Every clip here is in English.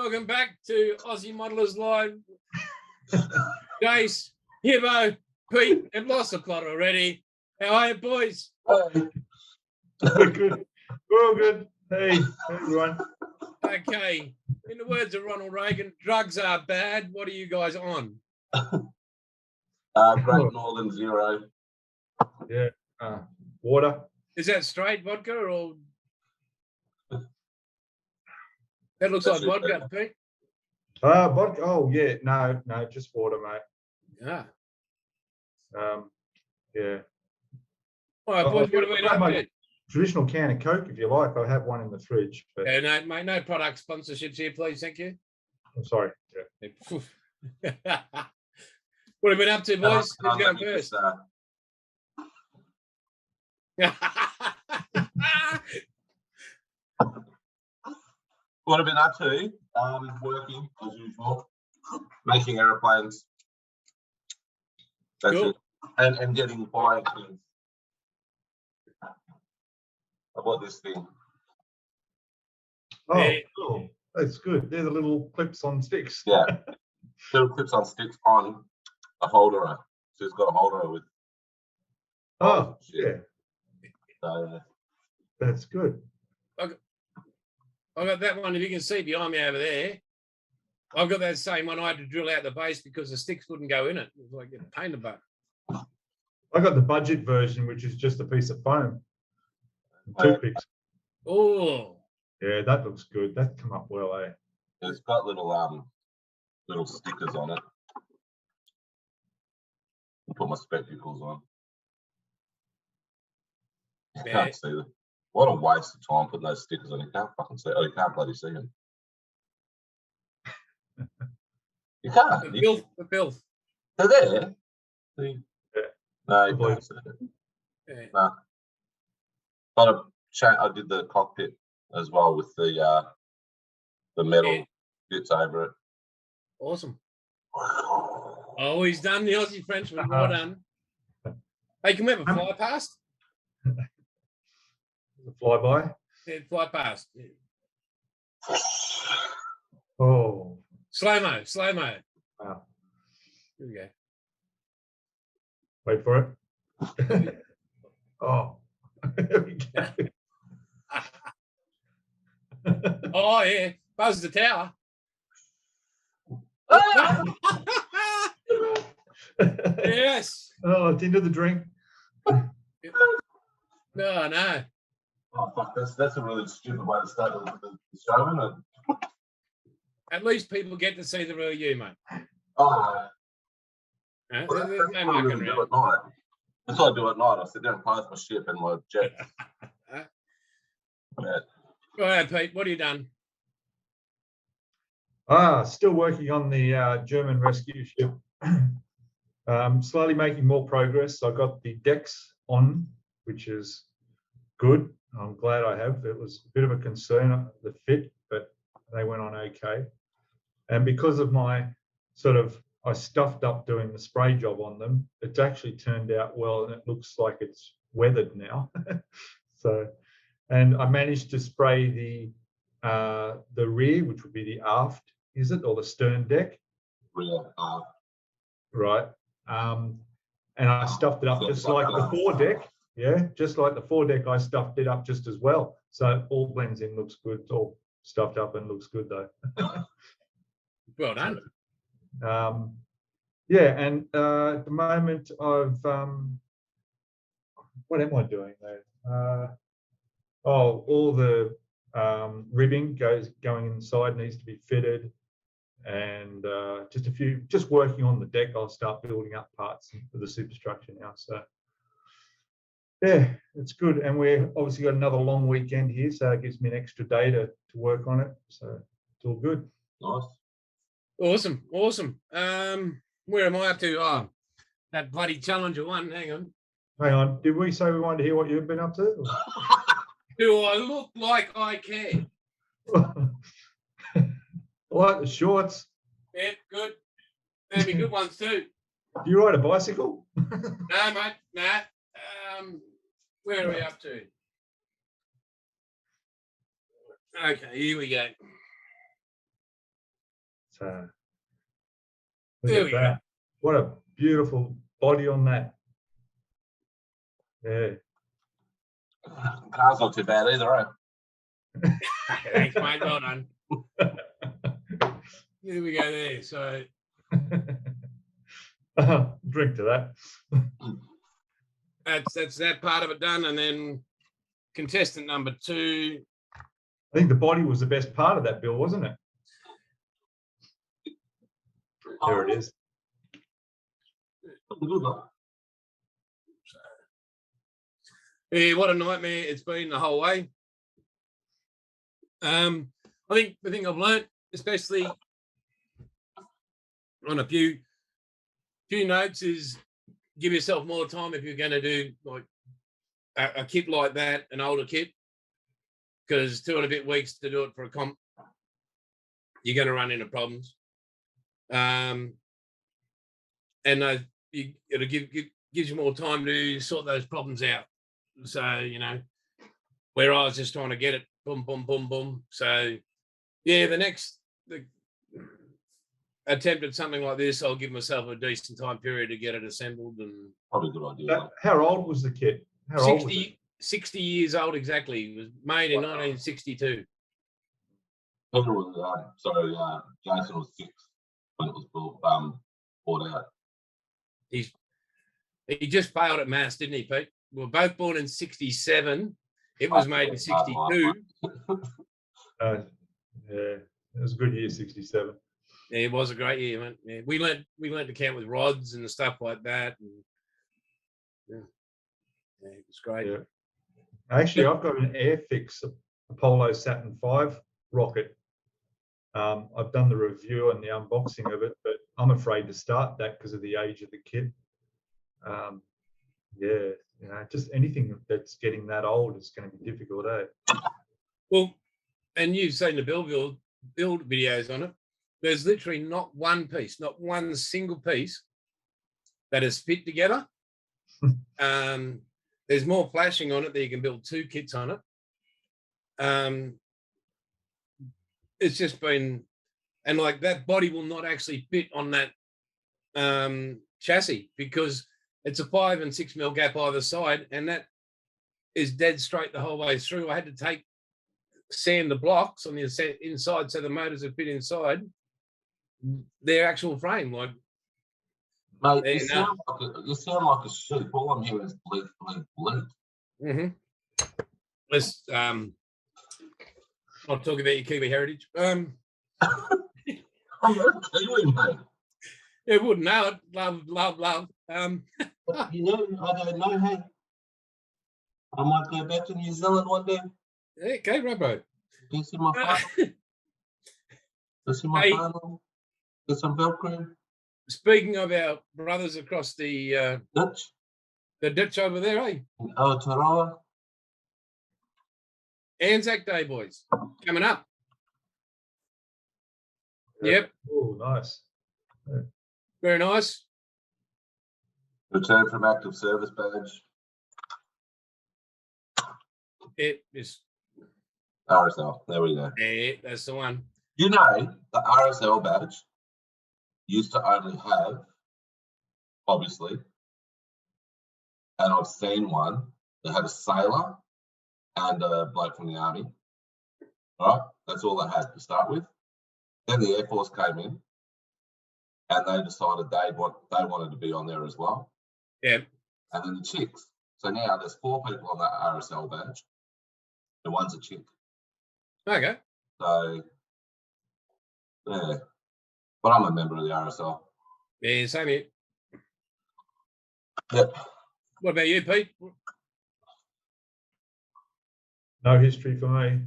Welcome back to Aussie Modellers Live. Jace, Hibbo, Pete, and lost the plot already. How are you, boys? We're good. We're all good. Hey everyone. Okay. In the words of Ronald Reagan, drugs are bad. What are you guys on? Great Northern Zero. Yeah. Water. Is that straight vodka or? That looks like vodka, Pete. Vodka. Oh yeah. No, just water, mate. Yeah. Yeah. All right, boys, what have we done? My traditional can of Coke, if you like. I have one in the fridge. But... Yeah, no, mate, no product sponsorships here, please. Thank you. I'm sorry. Yeah. What have you been up to, boys? Who's going first? What have I been up to? Working as usual, making aeroplanes. That's cool. it. And getting buying things. I bought this thing. Oh, cool. That's good. They're the little clips on sticks. Yeah. Little clips on sticks on a holder. So it's got a holder with. Oh, yeah. So, that's good. I got that one, if you can see behind me over there. I've got that same one. I had to drill out the base because the sticks wouldn't go in it. It was like a pain in the butt. I got the budget version, which is just a piece of foam. Toothpicks. Oh. Yeah, that looks good. That come up well, eh? It's got little stickers on it. I'll put my spectacles on. You can't see them. What a waste of time putting those stickers on. You can't fucking see. Oh, you can't bloody see them. You can't. The filth. They're there. Yeah. No, you can't see it. Yeah. No. But I did the cockpit as well with the metal bits over it. Awesome. Oh, he's done the Aussie Frenchman. Well done. Hey, can we have a fly past? The flyby? Yeah, fly past. Yeah. Oh. Slow-mo. Wow. Here we go. Wait for it. Oh. There we go. Oh, yeah. Buzz the tower. Yes. Oh, it's into the drink. No. Oh, fuck, that's a really stupid way to start the show, isn't it? At least people get to see the real you, mate. Oh, There's well, no that's what I mucking really do around. at night. That's what I do at night. I sit there and close my ship and my jet. All right, Pete, what have you done? Still working on the German rescue ship. Slowly making more progress. I got the decks on, which is good. I'm glad I have. It was a bit of a concern, the fit, but they went on okay. And because of my I stuffed up doing the spray job on them, it's actually turned out well, and it looks like it's weathered now. And I managed to spray the rear, which would be the aft, is it, or the stern deck? Rear aft. Right. And I stuffed it up just like the foredeck. Yeah, just like the foredeck, I stuffed it up just as well. So it all blends in, looks good. It's all stuffed up and looks good though. Well done. Yeah, and at the moment I've what am I doing there? All the ribbing going inside needs to be fitted, and just working on the deck. I'll start building up parts for the superstructure now. So yeah, it's good, and we're obviously got another long weekend here, so it gives me an extra day to work on it. So it's all good. Nice. Awesome. Where am I up to? Oh, that bloody Challenger one. Hang on. Did we say we wanted to hear what you've been up to? Do I look like I care? I like the shorts. Yeah, good. There'll be good ones too. Do you ride a bicycle? No, mate. Nah. Where are we up to? Okay, here we go. Look There at we that. What a beautiful body on that. Yeah. Car's not too bad either, eh? Thanks, mate. Well done. Here we go there. So Drink to that. that's that part of it done. And then contestant number 2. I think the body was the best part of that, Bill, wasn't it? There it is. Yeah, what a nightmare it's been the whole way. I think the thing I've learnt, especially on a few notes, is give yourself more time if you're going to do like a kit like that, an older kit, because 2 and a bit weeks to do it for a comp, you're going to run into problems. And it'll gives you more time to sort those problems out. So, you know, where I was just trying to get it, boom, boom, boom, boom. So, yeah, the attempt at something like this, I'll give myself a decent time period to get it assembled. And probably a good idea. How old was the kit? How old was it? 60 years old exactly. It was made in 1962. Jason was 6 when it was bought out. He just failed at maths, didn't he, Pete? We were both born in 67. It was made in 62. Yeah, it was a good year, 67. Yeah, it was a great year, man. Yeah, we learned to count with rods and stuff like that. And, yeah, it was great. Yeah. Actually, I've got an Airfix Apollo Saturn V rocket. I've done the review and the unboxing of it, but I'm afraid to start that because of the age of the kit. Yeah, you know, just anything that's getting that old is going to be difficult, eh? Well, and you've seen the build videos on it. There's literally not one piece, not one single piece that is fit together. There's more flashing on it that you can build 2 kits on it. It's just been, and like that body will not actually fit on that chassis because it's a 5 and 6 mil gap either side, and that is dead straight the whole way through. I had to sand the blocks on the inside so the motors would fit inside their actual frame. Like, mate, you sound like a sheep. All I'm hearing is bleep, bleep, bleep. Mm-hmm. Let's not talk about your Kiwi heritage. I'm not Kiwi, mate. It wouldn't know it. Love. You know, I don't know, hey. I might go back to New Zealand one day. Okay, Robbo. Go see my father. Go see my father. Get some Velcro. Speaking of our brothers across the ditch over there, eh? Aotearoa. Anzac Day, boys, coming up. Yeah. Yep. Oh, nice. Yeah. Very nice. Return from active service badge. It is. RSL. There we go. Yeah, that's the one. You know, the RSL badge used to only have, obviously, and I've seen one that had a sailor and a bloke from the army. All right, that's all they had to start with. Then the Air Force came in, and they decided they wanted to be on there as well. Yeah. And then the chicks. So now there's 4 people on that RSL badge, and one's a chick. Okay. So, yeah. But I'm a member of the RSL. Yeah, same here. Yep. What about you, Pete? No history for me.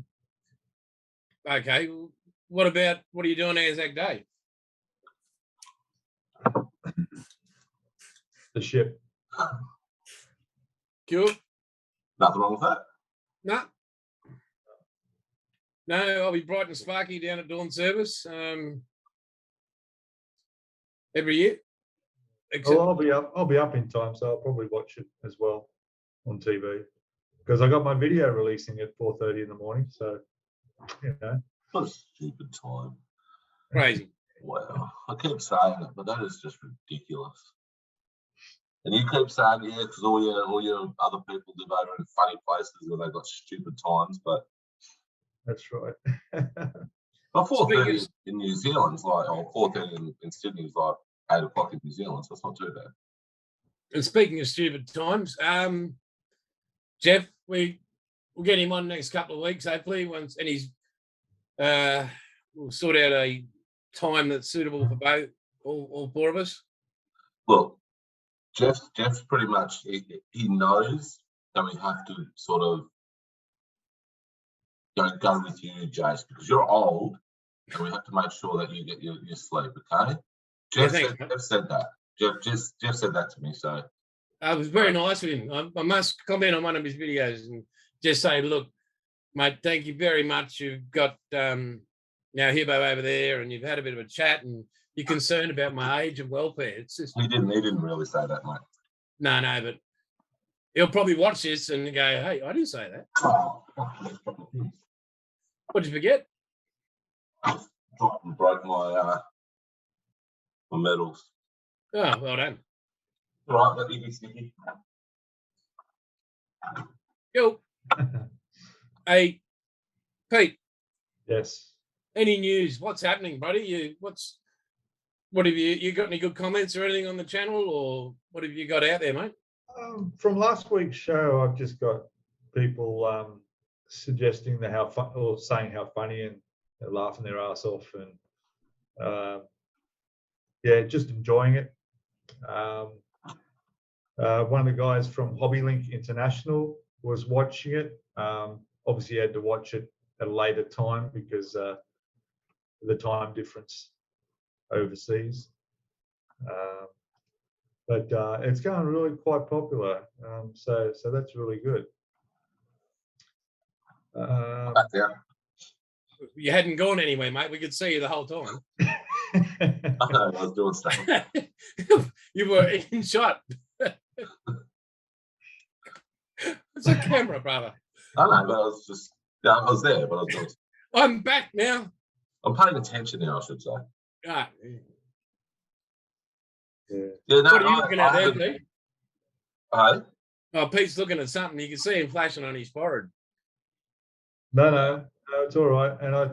Okay. What are you doing Anzac Day? The ship. Cool. Nothing wrong with that. No, I'll be bright and sparky down at dawn service every year. I'll be up in time, so I'll probably watch it as well on TV because I got my video releasing at 4:30 in the morning. So, you know, What a stupid time. Crazy. Well, I keep saying it, but that is just ridiculous. And you keep saying, yeah, because all your other people live over in funny places where they've got stupid times, but That's right. well, 4:30 in New Zealand's like, or 4:30 in Sydney's like 8 o'clock in New Zealand, so it's not too bad. And speaking of stupid times, Jeff, we'll get him on the next couple of weeks, hopefully, once, and we'll sort out a time that's suitable for both, all four of us. Look, Jeff's pretty much, he knows that we have to sort of go with you, Jace, because you're old and we have to make sure that you get your sleep, okay? Jeff said that. Jeff said that to me, so. It was very nice of him. I must comment on one of his videos and just say, look, mate, thank you very much. You've got now Hibbo over there and you've had a bit of a chat and you're concerned about my age and welfare. It's just... He didn't really say that, mate. No, but he'll probably watch this and go, hey, I didn't say that. What'd you forget? Dropped and broke my medals. Oh, well done. All right, but you be sneaky. Yo. Hey, Pete. Yes. Any news? What's happening, buddy? What have you got any good comments or anything on the channel, or what have you got out there, mate? From last week's show, I've just got people suggesting or saying how funny and they're laughing their ass off, and yeah, just enjoying it. One of the guys from HobbyLink International was watching it. Obviously, he had to watch it at a later time because the time difference overseas. But it's going really quite popular. So that's really good. Yeah. You hadn't gone anywhere, mate. We could see you the whole time. I was doing stuff. You were in shot. It's a camera, brother. I know, but I was there, but I was doing stuff. I'm back now. I'm paying attention now, I should say. Ah. Yeah. Yeah, no, What are you looking at there, Pete? Hey? Oh, Pete's looking at something. You can see him flashing on his forehead. No, it's all right. And I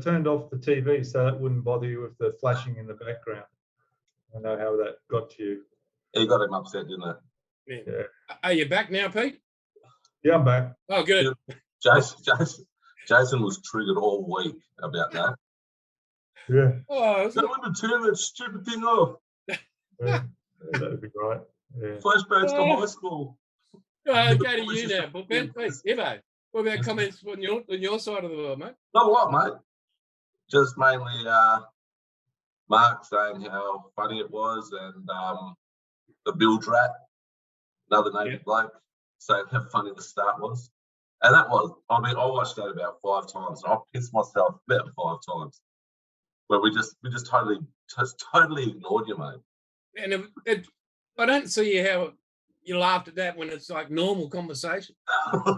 turned off the TV so that wouldn't bother you with the flashing in the background. I know how that got to you. You got him upset, didn't it? Yeah. Are you back now, Pete? Yeah, I'm back. Oh, good. Jason was triggered all week about that. Yeah. Oh, so I want to turn that stupid thing off. Yeah, that'd be great. Yeah. Flashbacks to high school. Go to you now, but Ben, please, Hibbo, what about comments on your side of the world, mate? Not a lot, mate. Just mainly Mark saying how funny it was, and the Bill Drat, another naked bloke, saying how funny the start was. And that was, I watched that about 5 times, and I pissed myself about 5 times. Where we just totally ignored you, mate. And I don't see how you laughed at that when it's like normal conversation.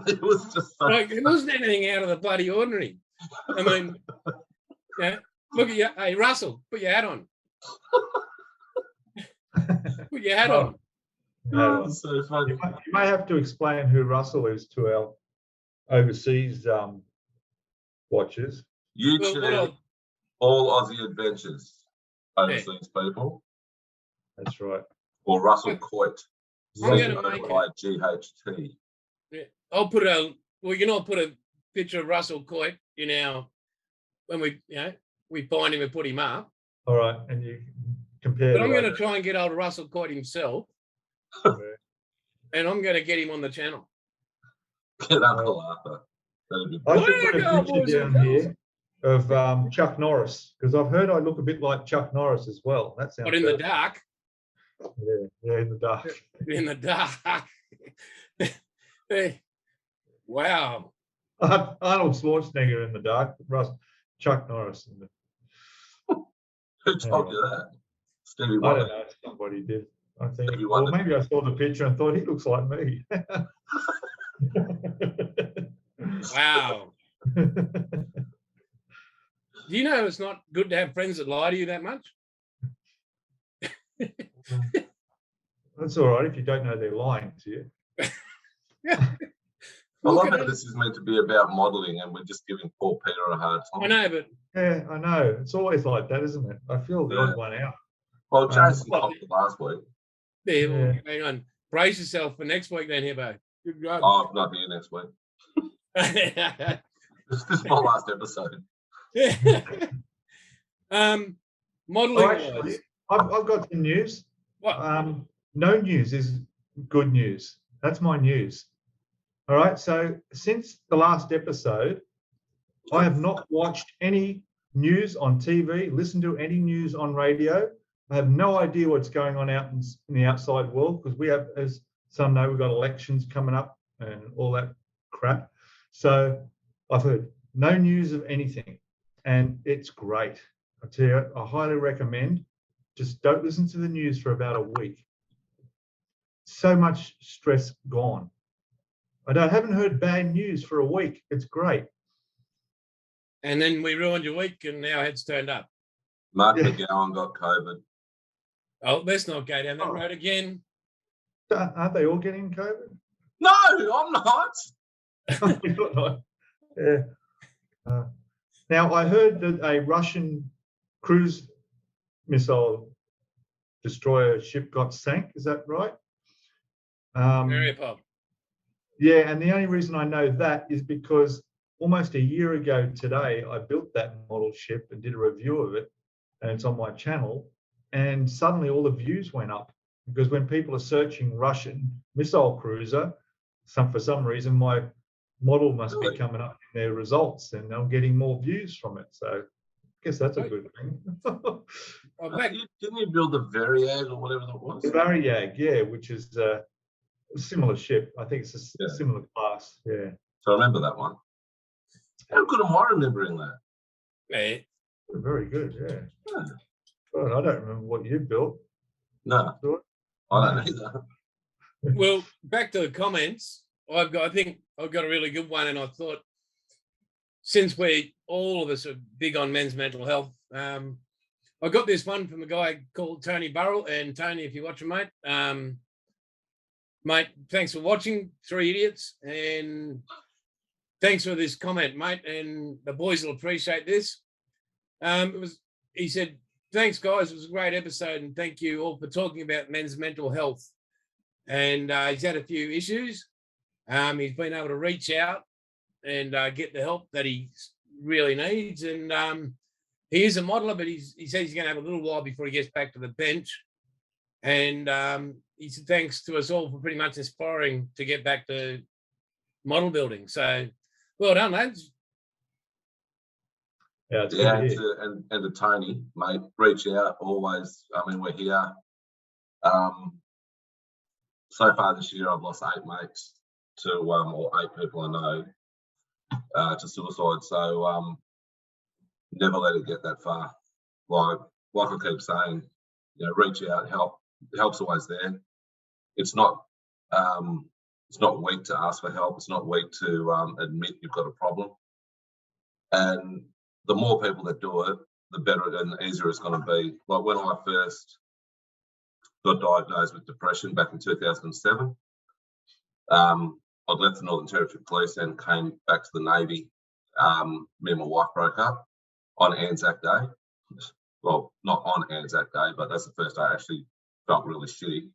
It was just so like it wasn't anything out of the bloody ordinary. I mean, yeah, look at you. Hey, Russell, put your hat on. Put your hat on. No, it's so funny. You may have to explain who Russell is to our overseas watchers. YouTube, all Aussie adventures, overseas people. That's right. Or Russell Coit. COIGHT. Yeah, I'll put we can all put a picture of Russell Coit in our, when we find him and put him up. All right, and you compare. But I'm going to try and get hold of Russell Coit himself. Okay. And I'm going to get him on the channel. Get up the laugher. I should put a picture down here of Chuck Norris, because I've heard I look a bit like Chuck Norris as well. That sounds. But in the dark. Yeah, in the dark. In the dark. Hey, wow. Arnold Schwarzenegger in the dark. Chuck Norris. Who told you that? Stevie I don't know. Somebody did. I think. Well, maybe I saw the picture and thought he looks like me. Wow. Do you know it's not good to have friends that lie to you that much? That's all right if you don't know they're lying to you. I love how this is meant to be about modelling and we're just giving poor Peter a hard time. I know, but Yeah, I know. It's always like that, isn't it? I feel the odd one out. Well, Jason copped it last week. yeah, well, hang on. Brace yourself for next week then, Hibbo. Good go. Oh, I'm not here next week. This is my last episode. Modelling. Actually, I've got some news. What? No news is good news. That's my news. All right. So since the last episode, I have not watched any news on TV, listened to any news on radio. I have no idea what's going on out in the outside world because we have, as some know, we've got elections coming up and all that crap. So I've heard no news of anything, and it's great. I tell you, I highly recommend. Just don't listen to the news for about a week. So much stress gone. I haven't heard bad news for a week. It's great. And then we ruined your week and our heads turned up. Mark McGowan got COVID. Oh, let's not go down that road again. Aren't they all getting COVID? No, I'm not. You're not. Yeah. Now, I heard that a Russian cruise missile destroyer ship got sank. Is that right? Very pop. Yeah, and the only reason I know that is because almost a year ago today, I built that model ship and did a review of it, and it's on my channel. And suddenly all the views went up because when people are searching Russian missile cruiser, for some reason, my model must be coming up in their results and I'm getting more views from it. So I guess that's a good thing. Didn't you build the Variag or whatever that was? The Variag, yeah, which is a similar ship. I think it's a similar class, yeah. So I remember that one. How good am I remembering that? Yeah. Very good, yeah. Well, I don't remember what you built. No, I don't either. Well, back to the comments. I think I've got a really good one, and I thought since all of us are big on men's mental health, I got this one from a guy called Tony Burrell. And Tony, if you're watching, mate, thanks for watching, Three Idiots, and thanks for this comment, mate. And the boys will appreciate this. He said, "Thanks, guys. It was a great episode, and thank you all for talking about men's mental health." And he's had a few issues. He's been able to reach out and get the help that he really needs. And he is a modeler, but he says he's going to have a little while before he gets back to the bench. And he said thanks to us all for pretty much inspiring to get back to model building. So well done, lads. Yeah, and to Tony, mate, reach out always. I mean, we're here. So far this year, I've lost 8 mates to, or 8 people I know to suicide. So never let it get that far. Like I keep saying, reach out, help. Help's always there. It's not weak to ask for help. It's not weak to admit you've got a problem. And the more people that do it, the better and the easier it's going to be. Like when I first got diagnosed with depression back in 2007, I'd left the Northern Territory Police and came back to the Navy. Me and my wife broke up on Anzac Day. Well, not on Anzac Day, but that's the first day I actually felt really shitty.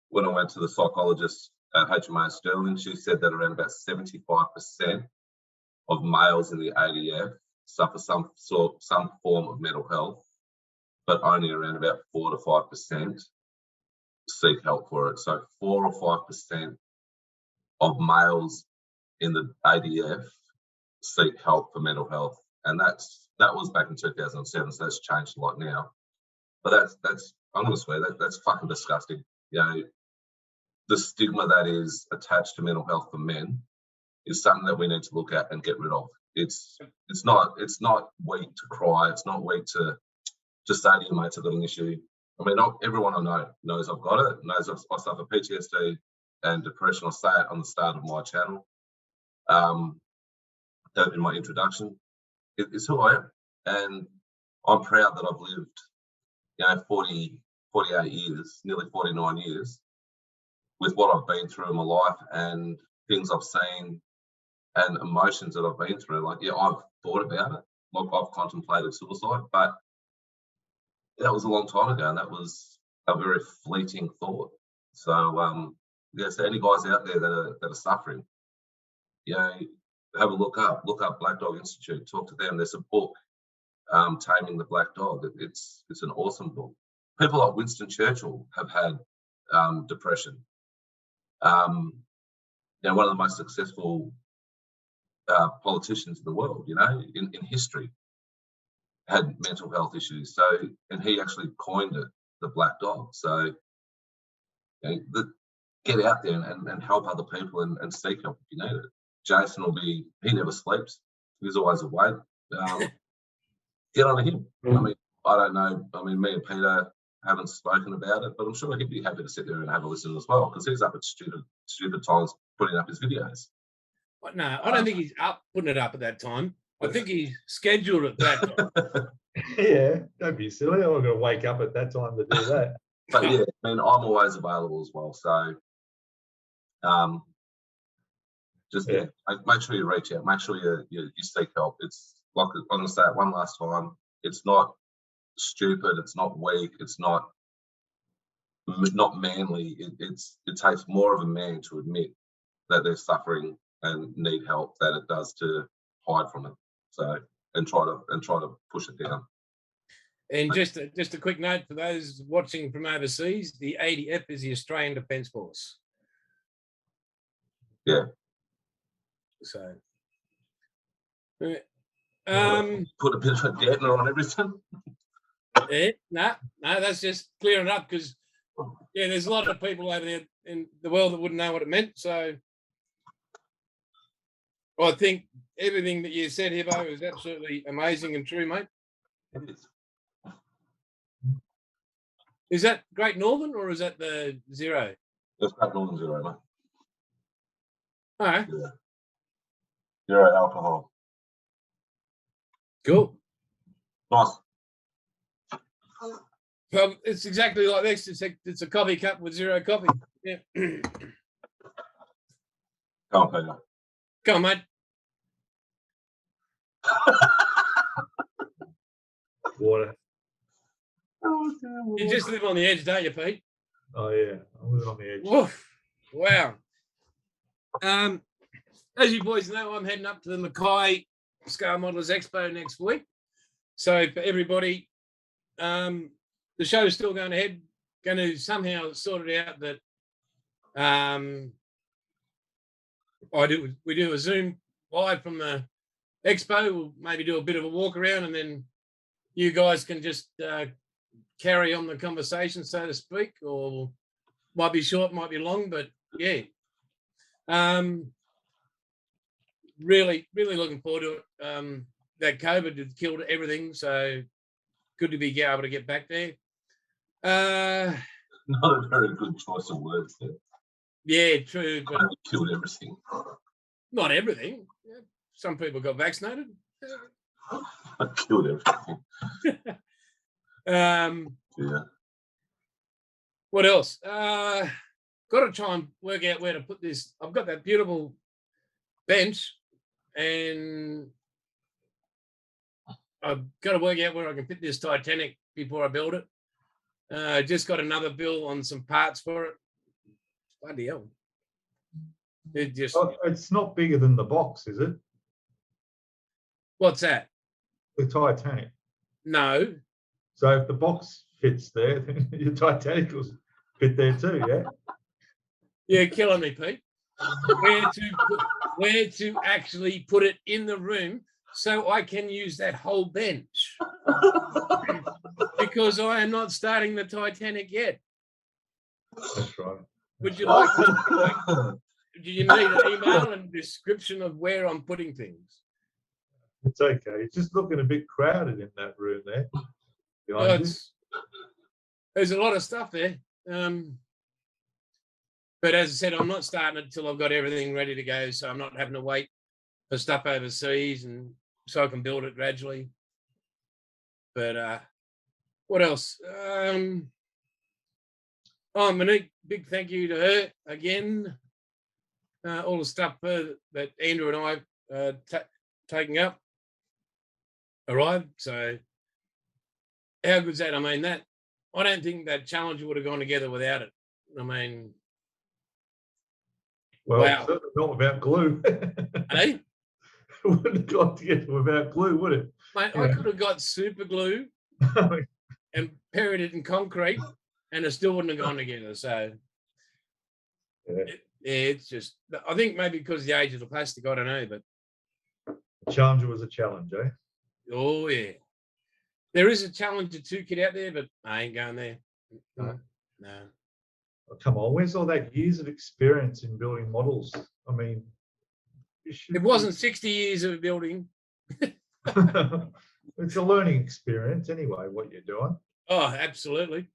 When I went to the psychologist at HMA Sterling, she said that around about 75% of males in the ADF suffer some form of mental health, but only around about 4 to 5% seek help for it. So 4 or 5% of males in the ADF seek help for mental health, and that was back in 2007. So that's changed a lot now. But that's I'm going to swear that's fucking disgusting. The stigma that is attached to mental health for men is something that we need to look at and get rid of. It's not weak to cry. It's not weak to just say to your mates, I've got an issue. I mean, everyone I know knows I've got it, knows I suffer PTSD and depression. I say it on the start of my channel. in my introduction. It's who I am, and I'm proud that I've lived, 48 years, nearly 49 years, with what I've been through in my life and things I've seen and emotions that I've been through. Like, yeah, I've thought about it. Like, I've contemplated suicide, but that was a long time ago, and that was a very fleeting thought. So, so any guys out there that are suffering, have a look up Black Dog Institute, talk to them. There's a book, Taming the Black Dog. It's an awesome book. People like Winston Churchill have had depression. One of the most successful politicians in the world, in history, had mental health issues. So, and he actually coined it the Black Dog. So, get out there and help other people and seek help if you need it. Jason he never sleeps. He's always awake. Get on to him. I mean, I don't know. I mean, me and Peter haven't spoken about it, but I'm sure he'd be happy to sit there and have a listen as well, because he's up at stupid times putting up his videos. No, I don't think he's up putting it up at that time. I think he's scheduled at that time. Yeah, don't be silly. I'm not going to wake up at that time to do that. But yeah, I mean, I'm always available as well. So, make sure you reach out. Make sure you seek help. It's like I'm going to say it one last time. It's not stupid. It's not weak. It's not manly. It takes more of a man to admit that they're suffering and need help than it does to hide from it. So and try to push it down. And just a quick note for those watching from overseas: the ADF is the Australian Defence Force. Yeah. So, put a bit of a dampener on everything. Yeah, no, that's just clearing it up, because there's a lot of people over there in the world that wouldn't know what it meant. So, I think everything that you said, Hibbo, is absolutely amazing and true, mate. It is. Is that Great Northern or is that the Zero? That's Great Northern Zero, mate. All right. Yeah. Zero alcohol. Cool. Nice. Well, it's exactly like this. It's a coffee cup with zero coffee. Yeah. Come on, Peter. Come on, mate. Water. You just live on the edge, don't you, Pete? Oh yeah, I live on the edge. Woof. Wow. As you boys know, I'm heading up to the Mackay Scale Modelers Expo next week. So for everybody, the show's still going ahead. Going to somehow sort it out that we do a Zoom live from the expo. We'll maybe do a bit of a walk around, and then you guys can just carry on the conversation, so to speak, or might be short, might be long, but yeah. Really looking forward to it. That COVID had killed everything, so good to be able to get back there. Not a very good choice of words there. Yeah, true. But killed everything. Not everything. Yeah. Some people got vaccinated. I killed everything. Yeah. What else? Got to try and work out where to put this. I've got that beautiful bench, and I've got to work out where I can fit this Titanic before I build it. Just got another bill on some parts for it. Bloody hell. It's not bigger than the box, is it? What's that? The Titanic. No. So if the box fits there, then your Titanic will fit there too, yeah? You're killing me, Pete. Where to actually put it in the room so I can use that whole bench. Because I am not starting the Titanic yet. That's right. Would you like do you need an email and description of where I'm putting things? It's okay. It's just looking a bit crowded in that room there. There's a lot of stuff there. But as I said, I'm not starting it until I've got everything ready to go, so I'm not having to wait for stuff overseas, and so I can build it gradually. But what else? Monique, big thank you to her again. All the stuff that Andrew and I taking up arrived. So how good's that? I mean, that I don't think that challenge would have gone together without it. I mean, Well, wow. certainly not without glue. Hey, It wouldn't have got together without glue, would it? mate, Yeah. I could have got super glue and buried it in concrete, and it still wouldn't have gone together. So Yeah. it's just, I think maybe because of the age of the plastic, I don't know, but Challenger was a challenge, eh? oh yeah, there is a Challenger 2 kit out there, but I ain't going there. No. No. Oh, come on, where's all that years of experience in building models? I mean, It wasn't 60 years of building. It's a learning experience anyway, what you're doing. Oh, absolutely.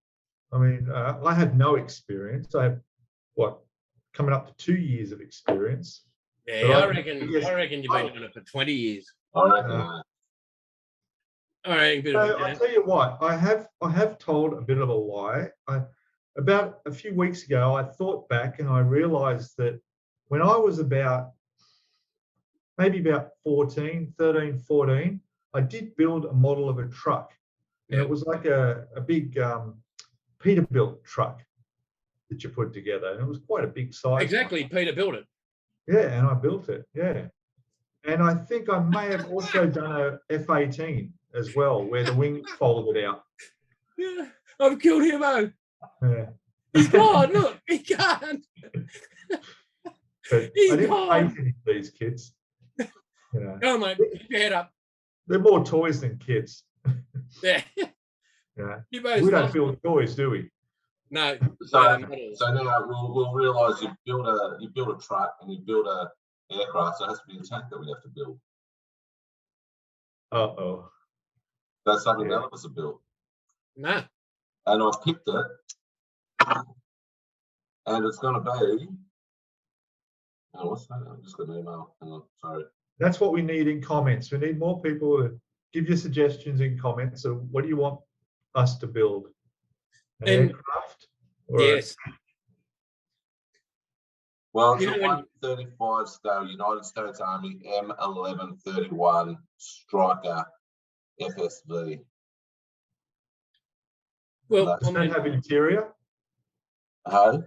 I mean, I had no experience. I have, coming up to 2 years of experience. Yeah, But I reckon you've been doing it for 20 years. I reckon. All right, I tell you what, I have told a bit of a lie. About a few weeks ago, I thought back and I realised that when I was maybe about 13, 14, I did build a model of a truck. And it was like a big Peterbilt truck that you put together. And it was quite a big size. Exactly, Peter built it. Yeah, and I built it, yeah. And I think I may have also done a F-18 as well, where the wing folded out. Yeah, I've killed Hibbo. Yeah. He's gone, look, he can't. But He's I didn't gone. pay any of these kids. You know, Come on, mate, keep your head up. they're more toys than kids. Yeah. Yeah. Hibbo's We don't lost. build toys, do we? No. So models. now we'll realise you build a truck and you build a aircraft, so it has to be a tank that we have to build. Uh-oh. That's something Yeah. none of us have built. No. And I've picked it, and it's going to be. Oh, what's that? I just got an email. Hang on, sorry. That's what we need in comments. We need more people to give you suggestions in comments. So what do you want us to build? An And- aircraft? Or a- Yes. Well, it's You a know, when- 135 scale United States Army M1131 Striker FSV. Well, That's- I Does that mean, have interior? Hey,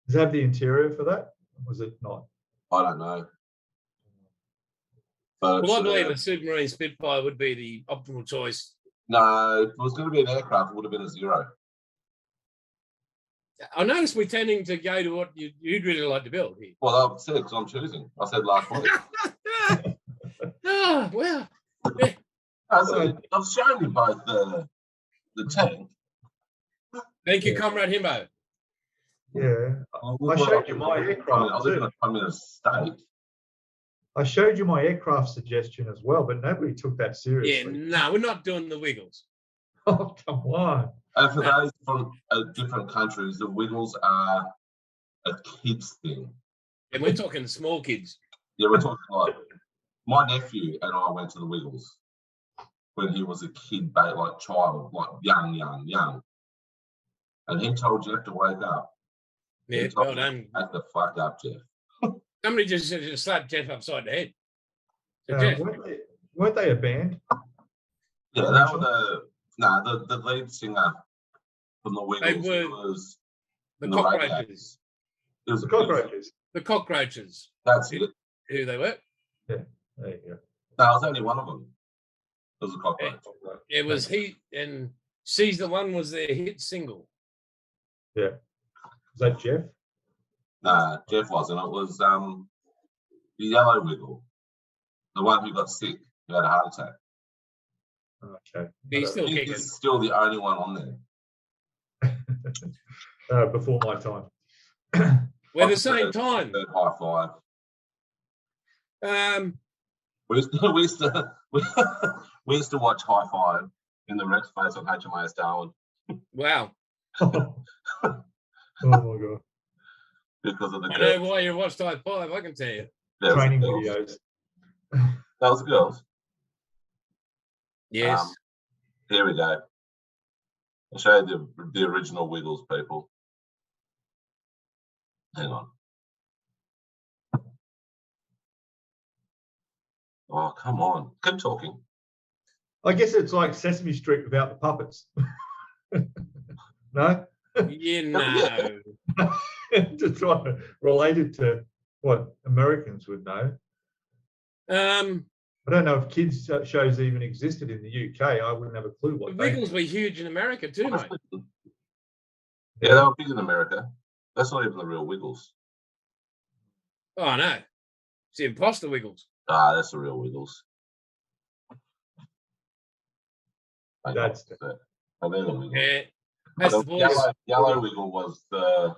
Does it have the interior for that? Or was it not? I don't know. But well, I it's, believe a Supermarine Spitfire would be the optimal choice. no, if it was going to be an aircraft, it would have been a Zero. I noticed we're tending to go to what you'd really like to build here. Well, I've said because I'm choosing. I said last week. Oh, well. I've shown you both the tank. Thank you, Yeah. Comrade Himbo. Yeah. I showed you my aircraft I was too. in a communist state. I showed you my aircraft suggestion as well, but nobody took that Yeah, seriously. no, we're not doing the Wiggles. Oh, come on. And for those from different countries, the Wiggles are a kids thing. And we're talking small kids. Yeah, we're talking like my nephew and I went to the Wiggles when he was a kid, like child, like young. And he told Jeff to wake up. Yeah, He told well Jeff, done. wake the fuck up, Jeff. Somebody just slapped Jeff upside the head. So, Uh, Jeff, weren't they a band? Yeah, they were the lead singer from the Wiggles. were It was the in the cockroaches. Radiators. It was The a big- cockroaches. The cockroaches, That's it. who they were. There you go. No, it was only one of them. It was a cockroach. It was he and Seize the One was their hit single. Yeah. Was that Jeff? Nah, Jeff wasn't. It was the yellow Wiggle, the one who got sick, who had a heart attack. Okay. He's still kicking. He's still the only one on there. Before my time. We're the same time. Third high five. We used to watch High Five in the Rex place on HMAS Darwin Wow. Oh my god. because of the I know why you watched High Five, I can tell you. there was Training girls. videos. That was the girls. Yes. Here we go. I'll show you the original Wiggles, people. Hang on. Oh, come on. Keep talking. I guess it's like Sesame Street without the puppets. No? You know. To try to relate it to what Americans would know. I don't know if kids shows even existed in the UK. I wouldn't have a clue what The Wiggles were huge in America too, mate. Yeah, they were big in America. That's not even the real Wiggles. Oh, no. It's the imposter Wiggles. Ah, that's the real Wiggles. That's the Wiggles. Yeah. That's the boys. Yellow Wiggle was the...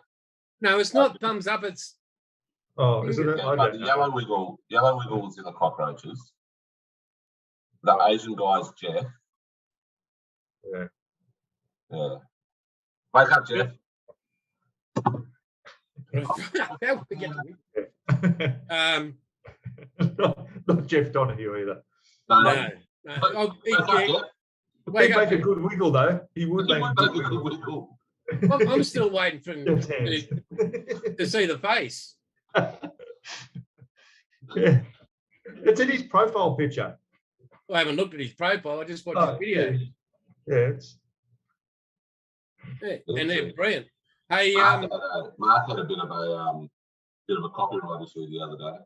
No, it's not thumbs up. It's... Oh, isn't it? Yeah, but the Yellow Wiggle was in the cockroaches. The Asian guy's Jeff. Yeah. Yeah. Wake up, Jeff. Not Jeff Donahue either. No. Oh, Wake up, Jeff. He'd make a good wiggle, though. He would make a good wiggle. I'm still waiting for him to see the face. Yeah. It's in his profile picture. I haven't looked at his profile. I just watched his video. Yeah, And they're brilliant. Hey, Mark had a bit of a copyright issue the other day.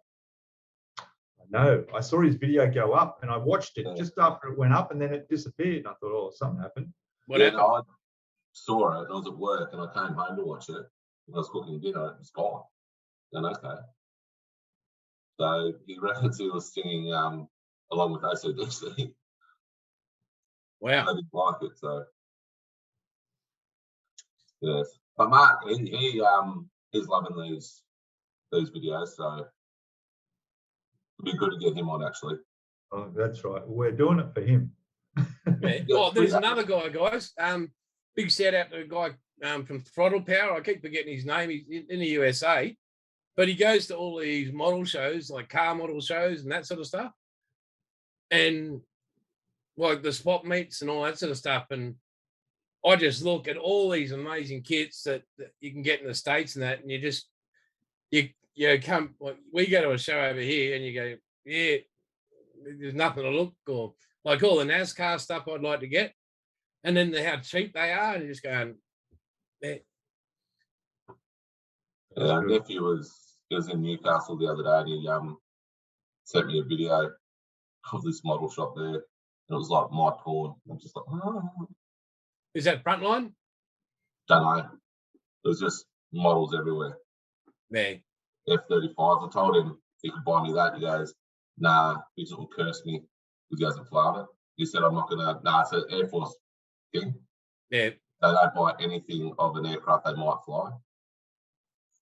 No, I saw his video go up and I watched it just after it went up and then it disappeared. And I thought, oh, something happened. What happened? I saw it and I was at work and I came home to watch it. And I was cooking dinner and it was gone. Then okay. So he reckons he was singing along with ACDC. Wow. I didn't like it, so yes. But Mark, he's loving these videos, so it'd be good to get him on actually. Oh, that's right. We're doing it for him. Yeah. Oh, there's another guy, guys. Big shout out to a guy from Throttle Power. I keep forgetting his name. He's in the USA, but he goes to all these model shows, like car model shows and that sort of stuff, and like the spot meets and all that sort of stuff. And I just look at all these amazing kits that you can get in the States and that, and you come, like, we go to a show over here and you go, yeah, there's nothing to look, or like all the NASCAR stuff I'd like to get, and then how cheap they are, and you're just going, yeah. Our nephew was in Newcastle the other day and he sent me a video of this model shop there. It was like my porn. I'm just like, oh. Is that Frontline? Don't know. It was just models everywhere. Yeah. F-35s. I told him he could buy me that. He goes, nah, he just will curse me because he hasn't flown it. He said, I'm not going to, nah, it's an Air Force thing. Yeah. They don't buy anything of an aircraft they might fly.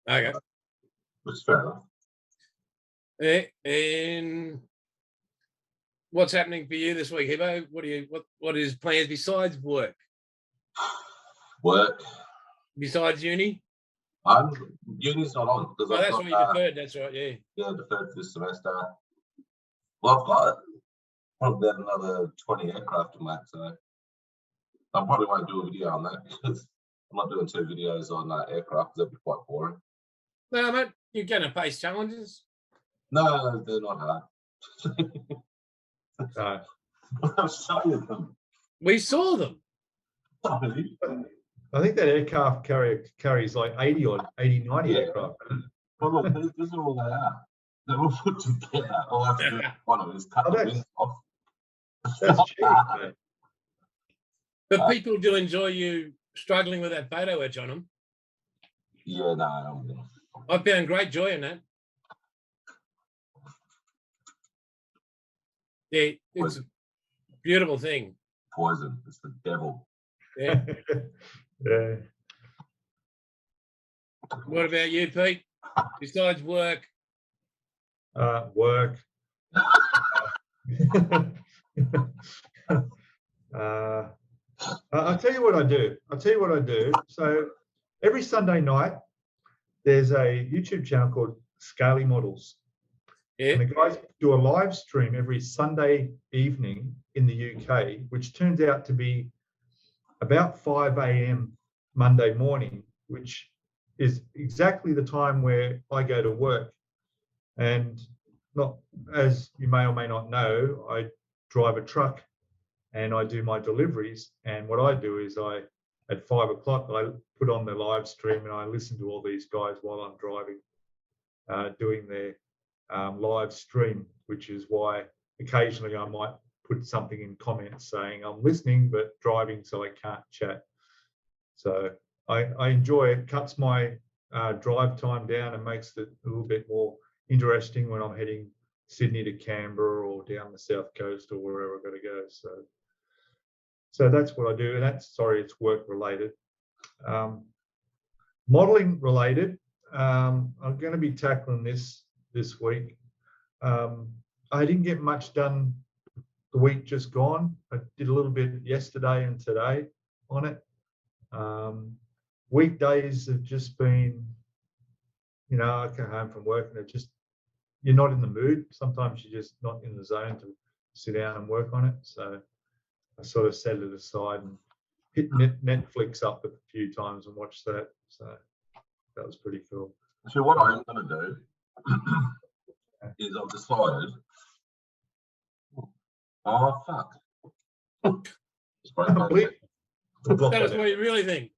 Okay. Which is fair enough. Yeah. And what's happening for you this week, Hibbo? What is plans besides work? Work. Besides uni? Uni's not on. Oh, that's what you deferred. That's right, yeah. Yeah, deferred for this semester. Well, I've got probably about another 20 aircraft to make, so I probably won't do a video on that because I'm not doing 2 videos on aircraft. That'd be quite boring. No, mate, you're going to face challenges. No, they're not hard. I'm showing them. We saw them. I think that aircraft carrier carries like 80 or 80, 90 aircraft. Well, look, these are all they are. They're all put together. All I have to do one of them is cut the wings off. That's cheap, mate. But people do enjoy you struggling with that photo etch on them. Yeah, no. I found great joy in that. Yeah, it's a beautiful thing. Poison. It's the devil. Yeah. Yeah. What about you, Pete? Besides work? Work. I'll tell you what I do. So every Sunday night, there's a YouTube channel called Scaly Models. And the guys do a live stream every Sunday evening in the UK, which turns out to be about 5 a.m. Monday morning, which is exactly the time where I go to work. And not, as you may or may not know, I drive a truck and I do my deliveries. And what I do is at 5 o'clock, I put on the live stream and I listen to all these guys while I'm driving, doing their live stream, which is why occasionally I might put something in comments saying I'm listening but driving, so I can't chat. So I enjoy it. Cuts my drive time down and makes it a little bit more interesting when I'm heading Sydney to Canberra or down the south coast or wherever I've got to go. So that's what I do. And that's, sorry, it's work related. Modeling related, I'm going to be tackling this week. I didn't get much done the week just gone. I did a little bit yesterday and today on it. Weekdays have just been, I come home from work and you're not in the mood. Sometimes you're just not in the zone to sit down and work on it. So I sort of set it aside and hit Netflix up a few times and watched that. So that was pretty cool. So what I'm going to do is I've decided. Oh fuck! That is what you really think.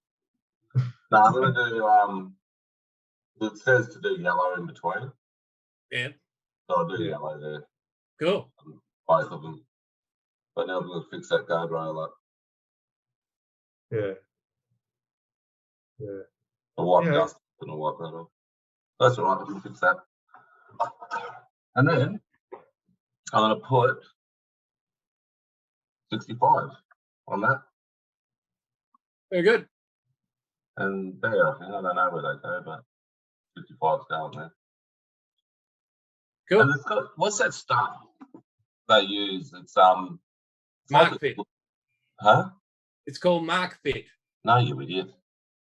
No, I'm going to do. It says to do yellow in between. Yeah. So I'll do yellow there. Cool. Both of them. But now I'm going to fix that guardrail up. Yeah. A white dust and a white that off. That's all right. I can fix that. And then I'm going to put 65 on that. Very good. And there, I don't know where they go, but 55's going there. Cool. And it's got, what's that stuff they use? It's Mark Fit. Huh? It's called Mark Fit. No, you idiot.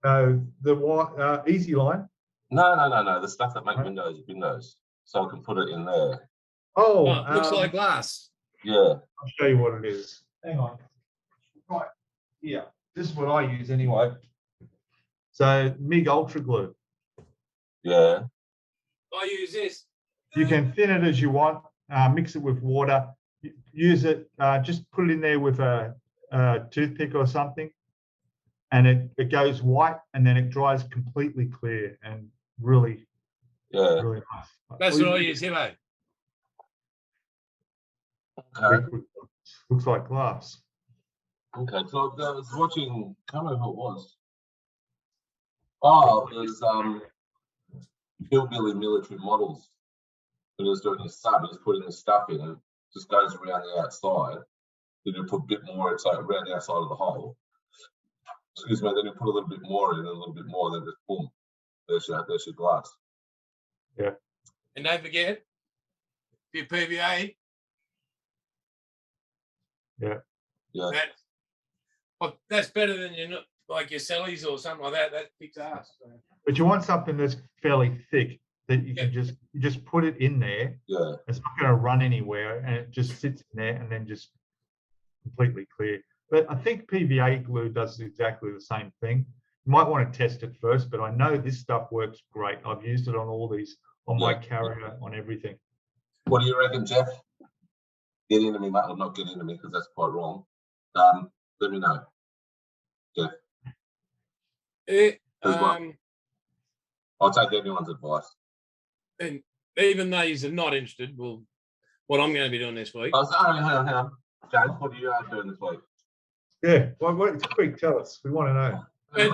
The Easy Line. No. The stuff that make windows. So I can put it in there. Oh, looks like glass. Yeah. I'll show you what it is. Hang on. Right. Yeah. This is what I use anyway. So Mig Ultra Glue. Yeah. I use this. You can thin it as you want. Mix it with water. Use it. Just put it in there with a toothpick or something, and it goes white, and then it dries completely clear and really nice. That's what I use, Hibbo. Okay. Looks like glass. Okay, so I was watching, I can't remember who it was. Oh, it was Hillbilly Military Models. When he was doing his stuff, he was putting his stuff in and it just goes around the outside. Then you put a bit more inside, around the outside of the hole. Excuse me, then you put a little bit more in and a little bit more, then just boom. There's your glass. Yeah. And don't forget, your PVA. Yeah. That's better than your Sellies or something like that. That kicks ass. So. But you want something that's fairly thick that you can just put it in there. Yeah. It's not going to run anywhere, and it just sits in there and then just completely clear. But I think PVA glue does exactly the same thing. You might want to test it first, but I know this stuff works great. I've used it on all these, on my carrier, on everything. What do you reckon, Jeff? Get into me, mate. Or not get into me, because that's quite wrong. Let me know, Jeff. I'll take everyone's advice. And even though you're not interested, well, what I'm going to be doing this week. Hang on. James, what are you doing this week? Yeah, it's quick. Tell us. We want to know.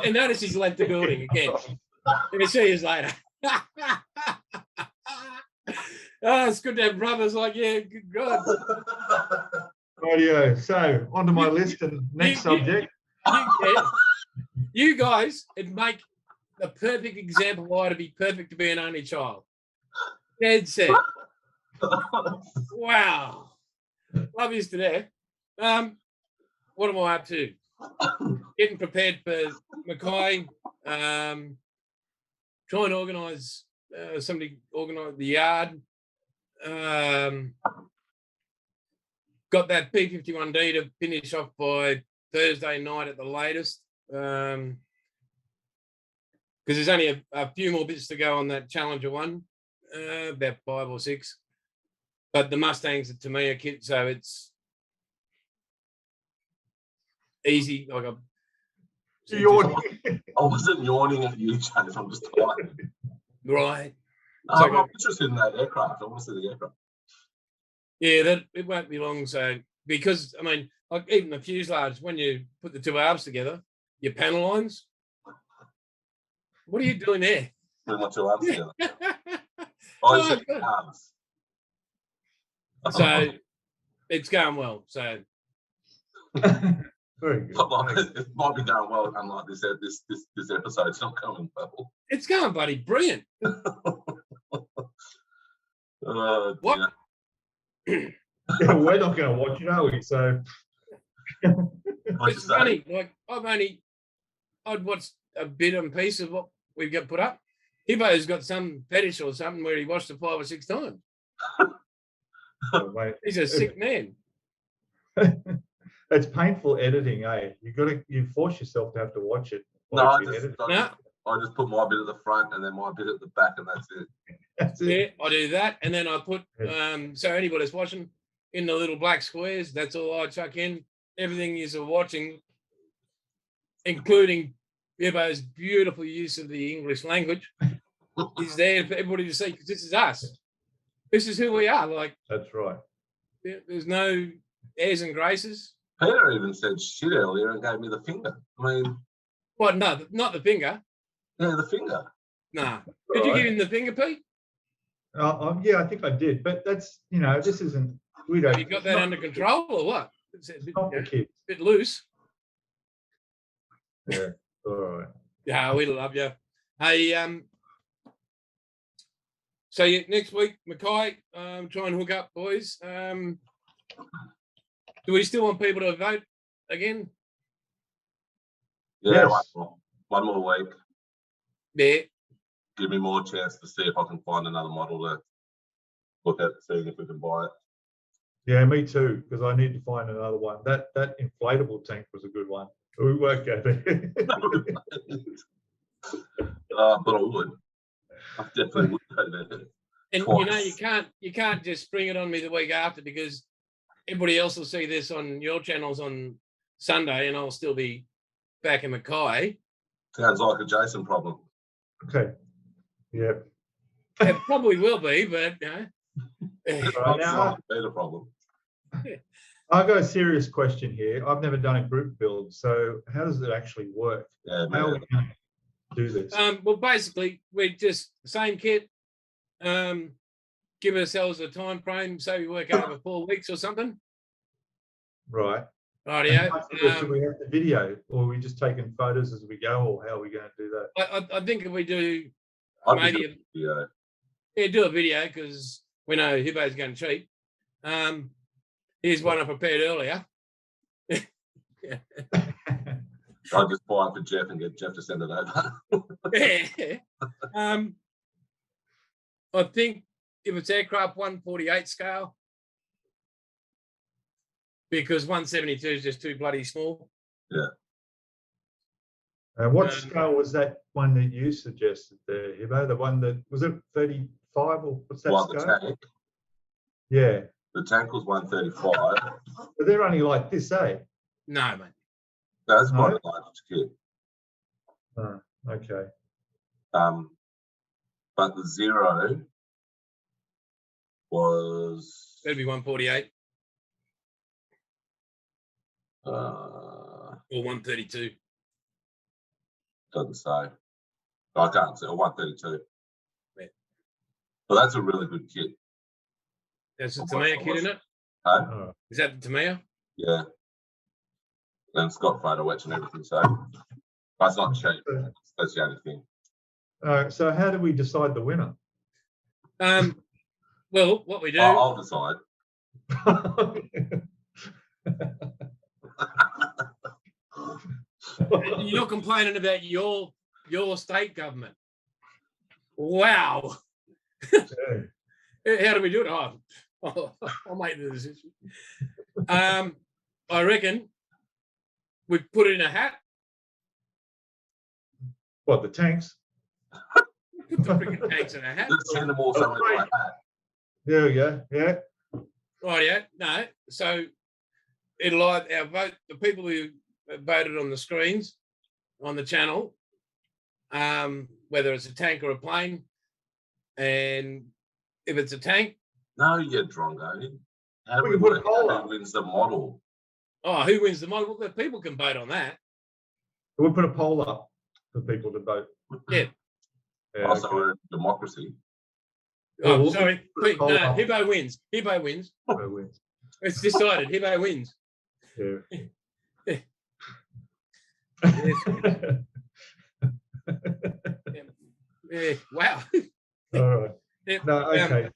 And notice he's left the building again. We'll see you later. It's good to have brothers like you. Good God. Rightio. So, onto my list and next subject. You guys would make the perfect example why to be perfect to be an only child. Dead set. Wow. Love you to there. What am I up to? Getting prepared for Mackay. Trying to organise, somebody organise the yard. got that P51D to finish off by Thursday night at the latest. Because there's only a few more bits to go on that Challenger one, about 5 or 6. But the Mustang's a Tamiya kit, so it's easy. Like I wasn't yawning at you, James. I'm just tired. right. I'm not interested in that aircraft. I want to see the aircraft. Yeah, that it won't be long. So because I mean, like even the fuselage, when you put the two halves together, your panel lines. What are you doing there? Putting my two arms together. I said arms. So it's going well. So Very good. It might be going well, unlike this episode's not going well. it's going bloody brilliant. What? Yeah, we're not going to watch it, are we? So It's funny. Like I'd watched a bit and piece of what we've got put up. Hibbo's got some fetish or something where he watched it 5 or 6 times. He's a sick man. It's painful editing, eh? You force yourself to have to watch it. No, I just put my bit at the front and then my bit at the back, and that's it. That's it. Yeah, I do that, and then I put so anybody that's watching in the little black squares, that's all I chuck in. Everything you're watching, including Hibbo's beautiful use of the English language, is there for everybody to see, because this is us. This is who we are. Like, That's right. there's no airs and graces. Peter even said shit earlier and gave me the finger. I mean, What? No, not the finger. yeah, the finger. Nah. Did you give him the finger, Pete? Yeah, I think I did, but that's this isn't. We don't. You got that under control or what? It's a bit, Not the kids. bit loose. Yeah. All right. Yeah, we love you. Hey, so next week, Mackay, try and hook up, boys. Do we still want people to vote again? Yeah, Yes. one more week. Yeah. Give me more chance to see if I can find another model to look at, seeing if we can buy it. Yeah, me too, because I need to find another one. That inflatable tank was a good one. We worked at it. But I would. I definitely would go there. And Twice. you can't just spring it on me the week after, because everybody else will see this on your channels on Sunday and I'll still be back in Mackay. Sounds like a Jason problem. Okay. Yeah. It probably will be, but It's Right, now- not a problem. I've got a serious question here. I've never done a group build, so how does it actually work? Yeah, How are man. we going to do this? well, basically, we're just the same kit. Give ourselves a time frame, so we work over 4 weeks or something. Right. Rightio. Do we have the video, or are we just taking photos as we go, or how are we going to do that? I think if we do I'd be maybe doing a video. do a video, because we know Hibbo's going cheap. Here's one I prepared earlier. I'll just buy it for Jeff and get Jeff to send it over. I think if it's aircraft 148 scale, because 172 is just too bloody small. What scale was that one that you suggested there, Hibbo? The one that was it 35 or what's that Like the scale? tank. Yeah, The tank was 135. but they're only like this, eh? No, mate. That's quite No? a large kit. Oh, okay. But the Zero was That'd be 148 uh, or 132. doesn't say. I can't say 132. Yeah. But that's a really good kit. That's the Tamiya kit, isn't it? Huh? Oh, Is that the Tamiya? Yeah. And it's got photo etch and everything, so but it's not cheap. That's the only thing. so how do we decide the winner? Well, what we do, I'll decide. you're complaining about your state government. Wow. Yeah. How do we do it? Oh, I'll make the decision. I reckon we put it in a hat. What, the tanks? Put the freaking tanks in a hat. Let's send them all somewhere like that. There we go. Yeah. Right, yeah. No. So it'll our vote, the people who voted on the screens on the channel, whether it's a tank or a plane, and if it's a tank. No, you drongo. How We do can we put a work poll out up. who wins the model? Oh, who wins the model? Well, the people can vote on that. We'll put a poll up for people to vote. Yeah. Yeah, Also, okay. we're a democracy. Oh, Well, sorry. put a poll No, up. Hibbo wins. Hibbo wins. Who wins? It's decided. Hibbo wins. Yeah. Yeah. Wow. All right. Yeah, No, okay.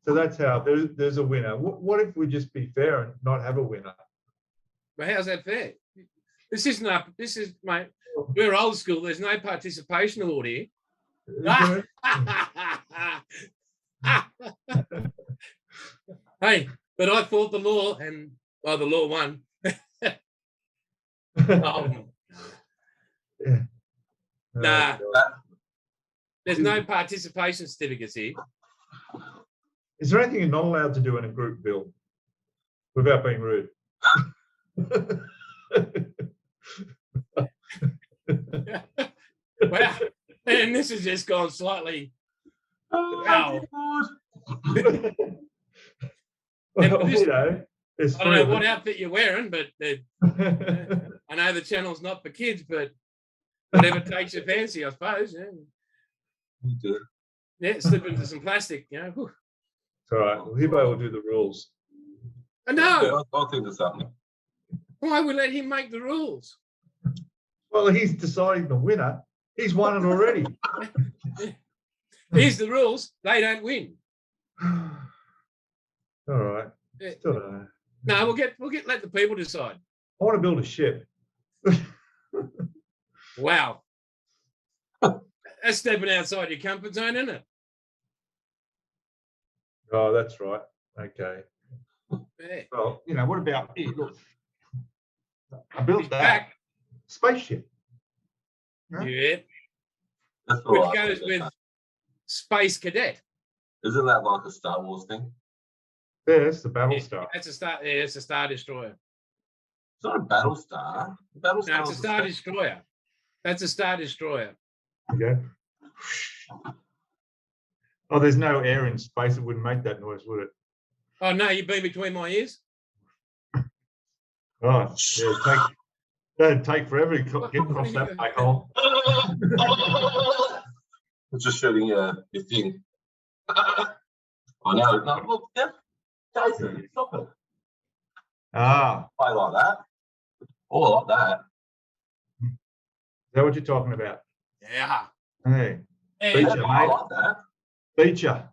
So that's how there's a winner. What if we just be fair and not have a winner? But how's that fair? This isn't up. This is, mate. We're old school. There's no participation award here. Hey, but I fought the law, and the law won. Oh, Yeah. nah, God. there's no participation certificates here. Is there anything you're not allowed to do in a group build without being rude? Wow, and this has just gone slightly. Wow. Well, this- you know, there's I don't know what outfit you're wearing, but I know the channel's not for kids, but whatever takes your fancy, I suppose. Yeah, yeah, slip into some plastic, you know. Whew. It's all right. Well, Hibbo will do the rules. No, I'll think of something. why we let him make the rules? Well, he's deciding the winner. He's won it already. Here's the rules. They don't win. All right. Yeah. Still don't know. No, let the people decide. I want to build a ship. Wow. That's stepping outside your comfort zone, isn't it? Oh, that's right. Okay. Yeah. Well, you know, what about me? Look, I built He's that back. spaceship. Yeah. That's all Which right. goes with Space Cadet. Isn't that like a Star Wars thing? Yeah, it's the battle Yeah, star. that's a star. Yeah, it's a Star Destroyer. It's not a battle star. Battle No, star it's a is Star Destroyer. That's a Star Destroyer. Okay. Oh, there's no air in space. It wouldn't make that noise, would it? Oh no, you've been between my ears. Oh, yeah. That'd take forever to get across that black hole. It's just shooting your thing. I know. No, look, Jason, stop it. Ah, Play like that. Or like that. is that what you're talking about? Yeah. Hey, And, Feature, I mate. like that. feature.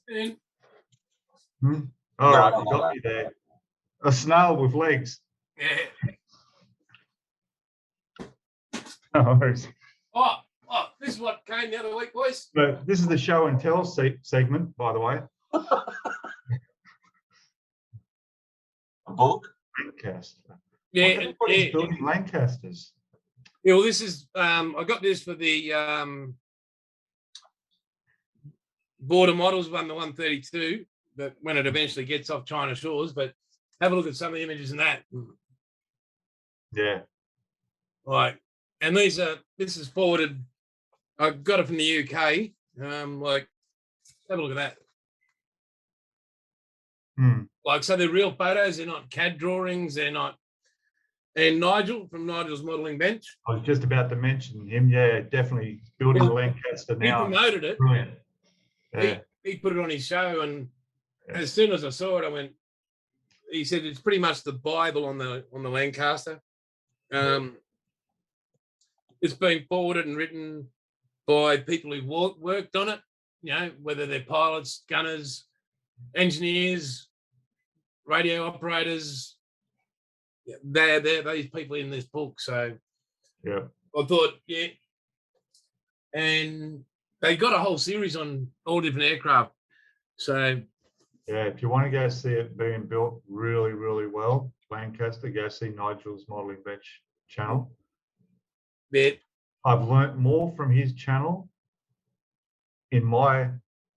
and All No, right, I you like got that. me there. A snail with legs. yeah. No worries. Oh, this is what came the other week, boys. But this is the show and tell segment, by the way. A book. Lancaster. Yeah, Everybody's yeah. building Lancasters. Yeah, well, this is I got this for the Border Models won the 132, but when it eventually gets off China shores. But have a look at some of the images in that. Yeah. Right. And this is forwarded. I got it from the UK. Like, have a look at that. Like, so they're real photos. They're not CAD drawings. They're not. And Nigel from Nigel's Modelling Bench. I was just about to mention him. Yeah, definitely building a Lancaster He now. promoted it. Brilliant. Yeah. He put it on his show, and Yeah. as soon as I saw it, I went. He said it's pretty much the Bible on the Lancaster. It's been forwarded and written by people who worked on it. You know, whether they're pilots, gunners, engineers, radio operators. They're these people in this book. So Yeah. I thought, yeah. And they got a whole series on all different aircraft. So Yeah, if you want to go see it being built really, really well, Lancaster, go see Nigel's Modelling Bench channel. bit. I've learnt more from his channel in my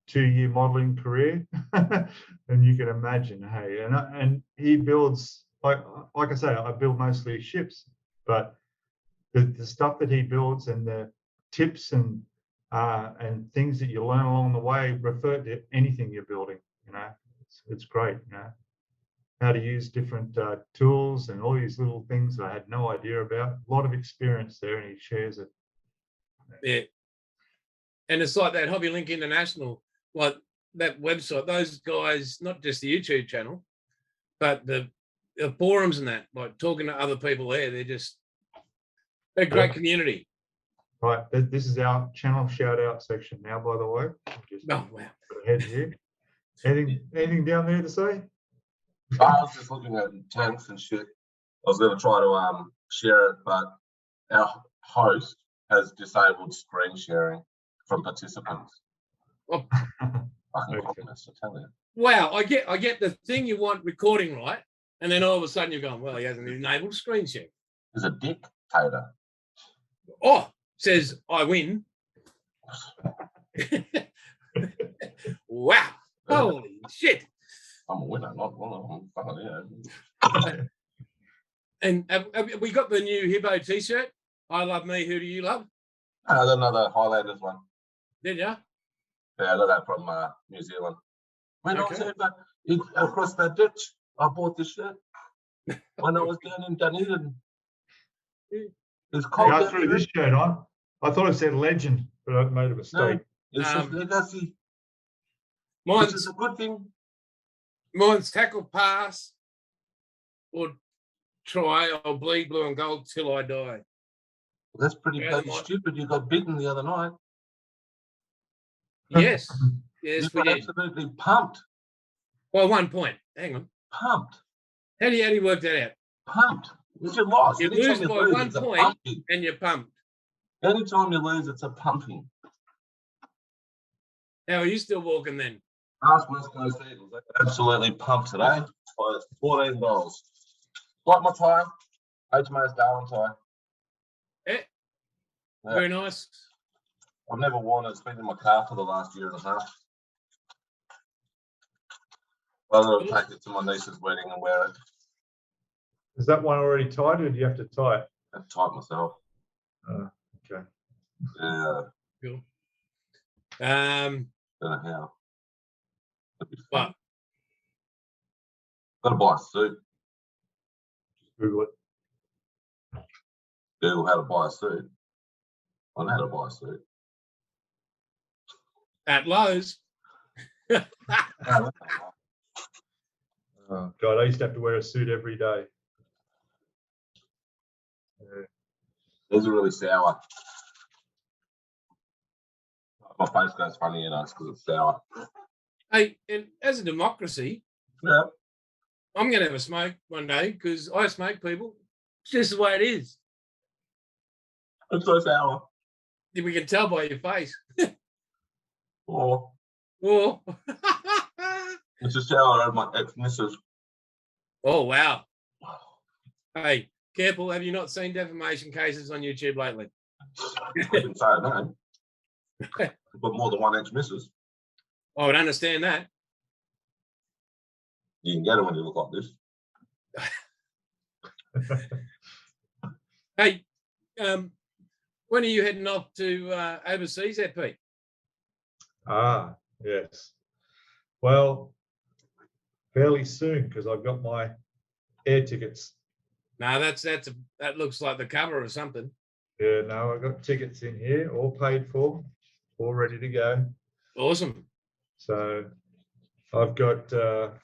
2-year modelling career than you can imagine. Hey, and he builds, like I say, I build mostly ships, but the stuff that he builds and the tips and things that you learn along the way refer to anything you're building. You know, it's great. You know, how to use different tools and all these little things that I had no idea about. A lot of experience there, and he shares it. Yeah. And it's like that Hobby Link International, like that website, those guys, not just the YouTube channel, but the forums and that, like talking to other people there, they're a great community. Right, this is our channel shout out section now, by the way. Just Oh, wow. ahead here. Anything down there to say? I was just looking at tanks and shit. I was going to try to share it, but our host has disabled screen sharing from participants. Oh. Fucking Okay. communist, I tell you. Wow, I get the thing you want recording right, and then all of a sudden you're going, well, he hasn't enabled screen share. He's a dictator. Oh, says I win. Wow. Holy shit. I'm a winner, not one. Yeah. And have we got the new Hibbo t-shirt? I love me, who do you love? I got another Highlanders one. Did ya? Yeah, I got that from New Zealand. When I was Okay. across that ditch, I bought this shirt. When I was down in Dunedin. It's cold. I threw this shirt on. I thought it said legend, but I made a mistake. It's just legacy. Which Mine's is a good thing. tackle pass or try or bleed blue and gold till I die. That's pretty Yeah, bloody mine- stupid. You got beaten the other night. Yes. You Yes, we got did. absolutely pumped. Well, 1 point. Hang on. Pumped. How do you work that out? Pumped. It's your loss. You Anytime lose you by lose, 1 it's a point pumping. and you're pumped. Anytime you lose, it's a pumping. How are you still walking then? Ask West Coast Eagles. They got absolutely pumped today by 14 goals. Like my tie, HMAS Darwin tie. Yeah. Yeah. Very nice. I've never worn it. It's been in my car for the last year and a half. I'm going to take it to my niece's wedding and wear it. Is that one already tied, or do you have to tie it? I tie it myself. Okay. Yeah, Cool. don't know how. That'd be fun. But Got to buy a suit. Google it. Google how to buy a suit. I know how to buy a suit. at Lowe's. Oh, God, I used to have to wear a suit every day. Yeah. These are really sour. My face goes funny, it's because it's sour. Hey, and as a democracy, Yeah. I'm going to have a smoke one day because I smoke, people. It's just the way it is. It's so sour. We can tell by your face. Oh, Oh, it's a sour of my ex-missus. oh, wow. Hey, careful. Have you not seen defamation cases on YouTube lately? I didn't say her name. But more than one ex-missus. I would understand that. You can get it when you look like this. Hey, when are you heading off to overseas at, Pete? Ah, yes. Well, fairly soon because I've got my air tickets. No, that looks like the cover or something. Yeah, no, I've got tickets in here, all paid for, all ready to go. Awesome. So I've got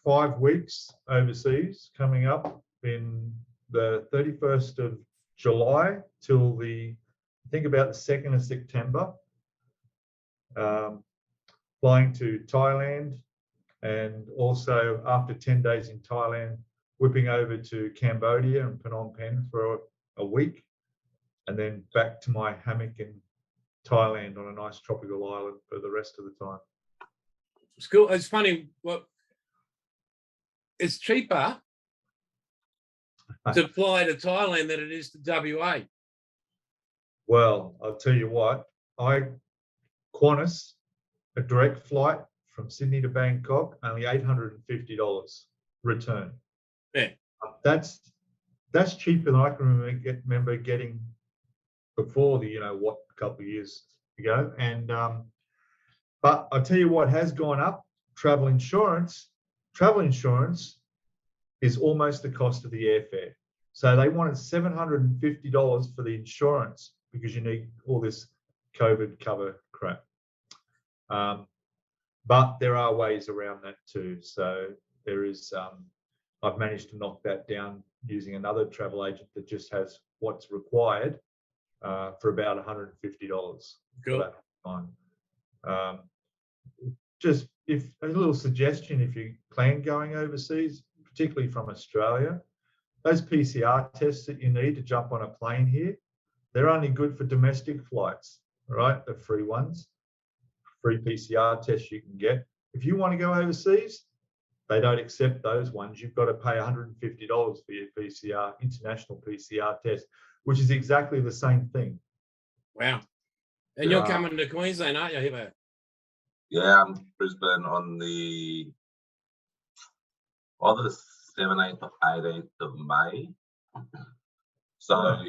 5 weeks overseas coming up in the 31st of July till I think about the 2nd of September. Flying to Thailand, and also after 10 days in Thailand, whipping over to Cambodia and Phnom Penh for a week, and then back to my hammock in Thailand on a nice tropical island for the rest of the time. It's cool. It's funny. Well, it's cheaper to fly to Thailand than it is to WA. Well, I'll tell you what, Qantas, a direct flight from Sydney to Bangkok, only $850 return. Yeah. That's cheaper than I can remember getting before the, a couple of years ago. And but I'll tell you what has gone up, travel insurance. Travel insurance is almost the cost of the airfare. So they wanted $750 for the insurance because you need all this COVID cover crap. But there are ways around that too. So there is, I've managed to knock that down using another travel agent that just has what's required for about $150 for that time. Just if a little suggestion, if you plan going overseas, particularly from Australia, those PCR tests that you need to jump on a plane here, they're only good for domestic flights, right? The free ones, free PCR tests you can get. If you want to go overseas, they don't accept those ones. You've got to pay $150 for your PCR, international PCR test, which is exactly the same thing. Wow. And you're coming to Queensland, aren't you, Hibbo? Yeah, I'm Brisbane on the either the 17th or 18th of May. So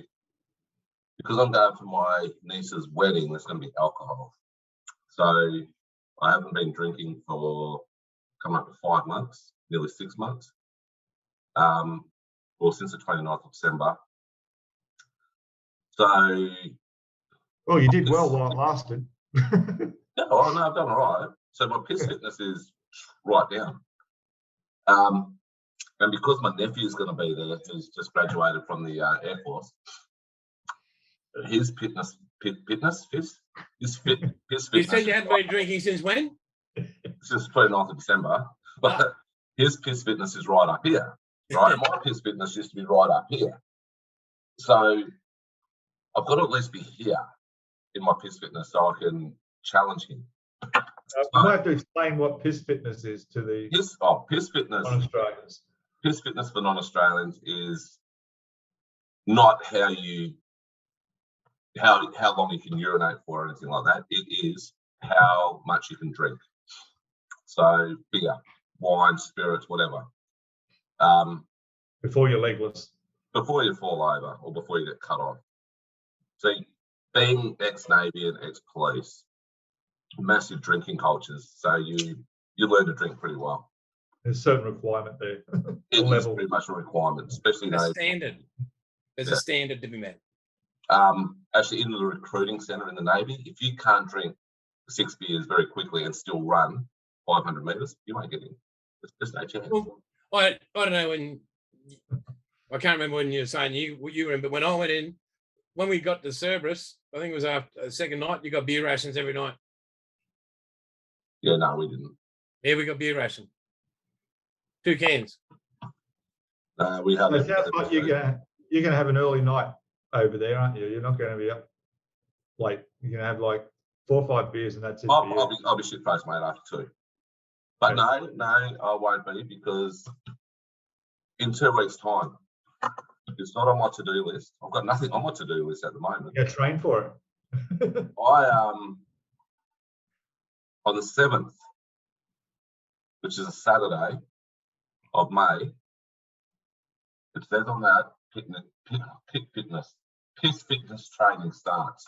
because I'm going for my niece's wedding, there's going to be alcohol. So I haven't been drinking for coming up to 5 months, nearly 6 months. Well, since the 29th of December. So. Well, you did well while it lasted. Yeah, well, no, I've done all right. So my piss fitness is right down. And because my nephew's going to be there, who's just graduated from the Air Force, his piss fitness. You said you hadn't been drinking since when? Since 29th of December. But his piss fitness is right up here, right? And my piss fitness used to be right up here. So I've got to at least be here in my piss fitness so I can challenge him. You might have to explain what piss fitness is to the piss fitness. Non-Australians. Piss fitness for non-Australians is not how long you can urinate for or anything like that. It is how much you can drink. So beer, wine, spirits, whatever. Before you're legless. Before you fall over or before you get cut off. So being ex-Navy and ex-police, massive drinking cultures. So you learn to drink pretty well. There's a certain requirement there. It is pretty much a requirement, especially a standard. There's a standard to be met. Actually, in the recruiting centre in the Navy, if you can't drink 6 beers very quickly and still run 500 metres, you won't get in. There's no chance. Well, I don't know when. I can't remember when you were saying you were in, but when I went in, when we got to Cerberus, I think it was after the second night, you got beer rations every night. Yeah, no, we didn't. Yeah, we got beer ration. 2 cans. We have. It sounds like you're gonna have an early night over there, aren't you? You're not going to be up late. You're going to have like 4 or 5 beers and that's it. I'll be shit faced, mate, after 2. But no, I won't be, because in 2 weeks' time, it's not on my to-do list. I've got nothing on my to-do list at the moment. Yeah, train for it. On the 7th, which is a Saturday of May, it says on that piss fitness training starts.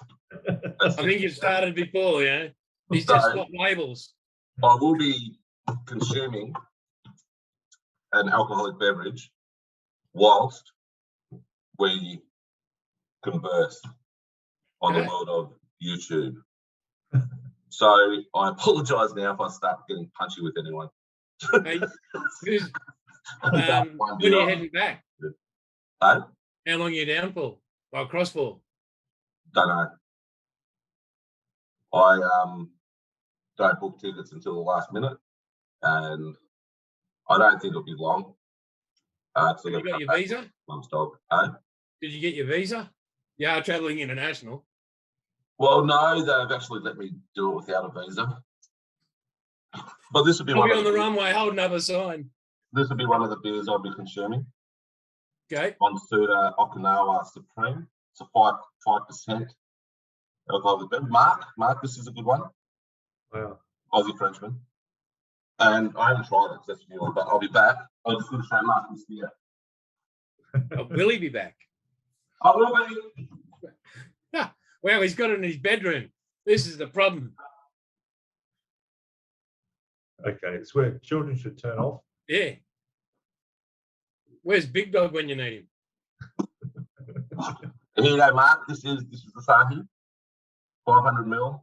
I think you started before, yeah. He's just got labels. I will be consuming an alcoholic beverage whilst we converse on the world of YouTube. So I apologise now if I start getting punchy with anyone. Hey, when are you heading back? How long are you down for? Or across for? Don't know. I don't book tickets until the last minute, and I don't think it'll be long. Did you got your visa? Mum's dog. Did you get your visa? You are travelling international. Well, no, they've actually let me do it without a visa. But this would be I'll one be of on the the, runway holding up a sign. this would be one of the beers I'll be consuming. Okay. Monsuda Okinawa Supreme. It's a 5% alcoholic beer. Mark, this is a good one. Wow. Aussie Frenchman. And I haven't tried it, that's a new one, but I'll be back. I was just going to say, Mark, this beer. Oh, will he be back? I will be. Well, he's got it in his bedroom. This is the problem. Okay, it's where children should turn off. Yeah. Where's Big Dog when you need him? Here you go, Mark. This is the Asahi, 500 ml.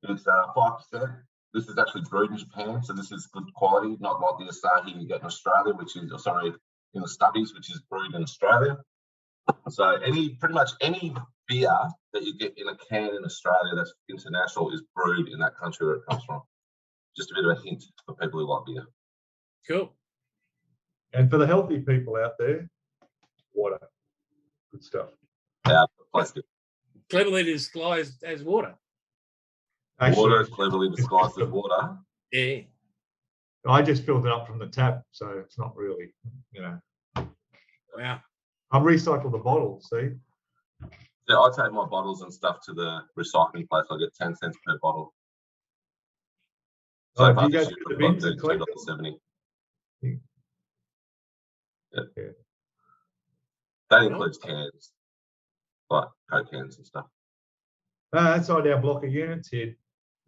It's 5%. This is actually brewed in Japan, so this is good quality, not like the Asahi you get in Australia, which is in the Stubbies, which is brewed in Australia. So pretty much any beer that you get in a can in Australia that's international is brewed in that country where it comes from. Just a bit of a hint for people who like beer. Cool. And for the healthy people out there, water. Good stuff. Out of plastic. Cleverly disguised as water. Actually, Water is cleverly disguised as water. Yeah. I just filled it up from the tap, so it's not really, Wow. I've recycled the bottle, see? Yeah, I take my bottles and stuff to the recycling place. I get 10 cents per bottle. Oh, So do far you go this to year, the I've bins and got collect them? $2.70. Yeah. Yeah. Yeah. That includes cans, like Coke cans and stuff. Outside our block of units here,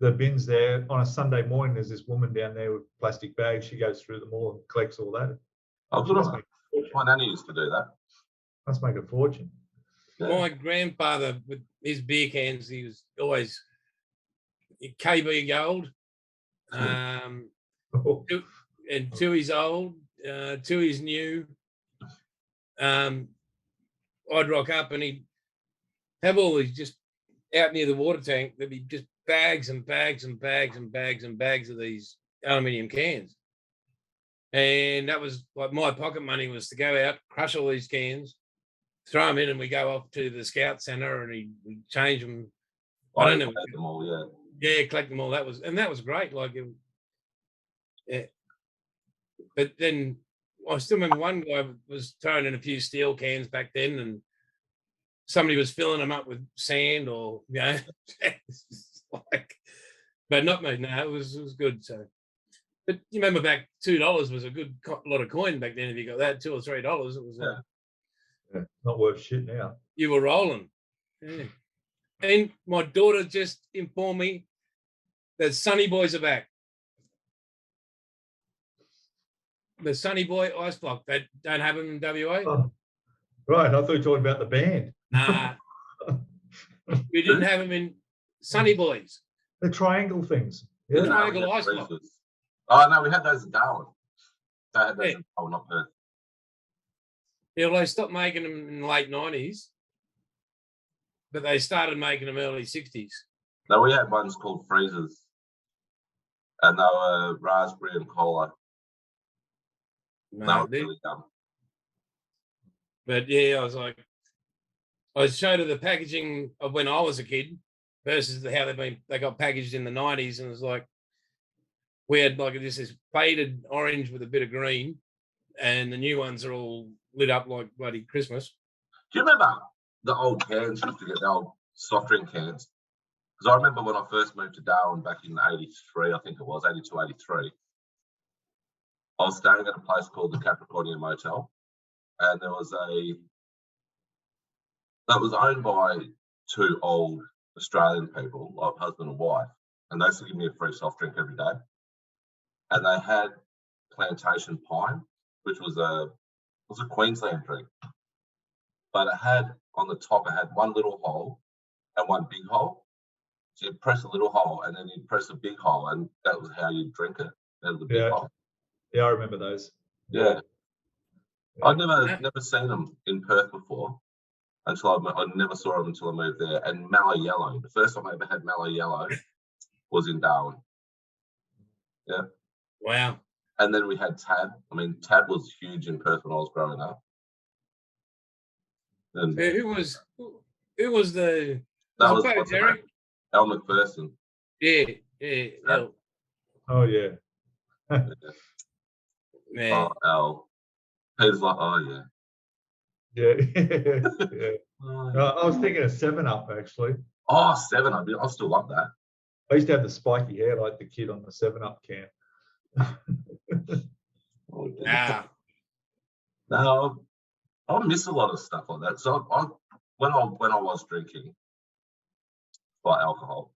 the bins there, on a Sunday morning, there's this woman down there with plastic bags. She goes through them all and collects all that. Oh, She good must on make her. a fortune. My nanny used to do that. Must make a fortune. Yeah. My grandfather, with his beer cans, he was always KB Gold. And 2 is old, 2 is new. I'd rock up and he'd have all these just out near the water tank. There'd be just bags and bags and bags and bags and bags of these aluminium cans. And that was like my pocket money was to go out, crush all these cans, throw them in, and we go off to the scout center and we change them. I don't know. Them all, yeah. Yeah, collect them all. That was great. Like, yeah. But then I still remember one guy was throwing in a few steel cans back then, and somebody was filling them up with sand or like, but not me. No, it was good. So, but you remember back $2 was a good lot of coin back then. If you got that $2 or $3, it was Not worth shit now. you were rolling. Yeah. And my daughter just informed me that Sunny Boys are back. The Sunny Boy Ice Block. They don't have them in WA. Oh, right, I thought you were talking about the band. Nah, we didn't have them in Sunny Boys. The triangle things. The Yeah. triangle we had ice block. freezers. Oh, no, we had those in Darwin. They had those in Darwin, not Perth. Yeah, well, they stopped making them in the late 90s, but they started making them early 60s. No, we had ones called freezers. And they were raspberry and cola. They were really dumb. But yeah, I showed her the packaging of when I was a kid versus how they got packaged in the 90s, and it was like we had like this faded orange with a bit of green, and the new ones are all lit up like bloody Christmas. Do you remember the old cans? You used to get the old soft drink cans. Because I remember when I first moved to Darwin back in 83, I think it was, 82, 83. I was staying at a place called the Capricornia Motel, and there was that was owned by 2 old Australian people, like husband and wife, and they used to give me a free soft drink every day. And they had plantation pine, which was a Queensland drink, but it had on the top, it had one little hole and one big hole. So you'd press a little hole and then you'd press a big hole, and that was how you'd drink it. That was the big hole. Yeah, I remember those. Yeah. I'd never seen them in Perth before until I never saw them until I moved there. And Mallow Yellow, the first time I ever had Mallow Yellow was in Darwin. Yeah. Wow. And then we had Tab. I mean, Tab was huge in Perth when I was growing up. And Who was that was was Derek? Al McPherson. Yeah. Yeah. I Oh yeah. Man. Oh, Al. Peter's like, oh yeah. Yeah. Yeah. Oh, No, yeah. I was thinking of 7-Up actually. Oh, 7. I still love that. I used to have the spiky hair like the kid on the 7-Up can. Oh, yeah. Ah. No, I miss a lot of stuff like that. So when I was drinking by alcohol,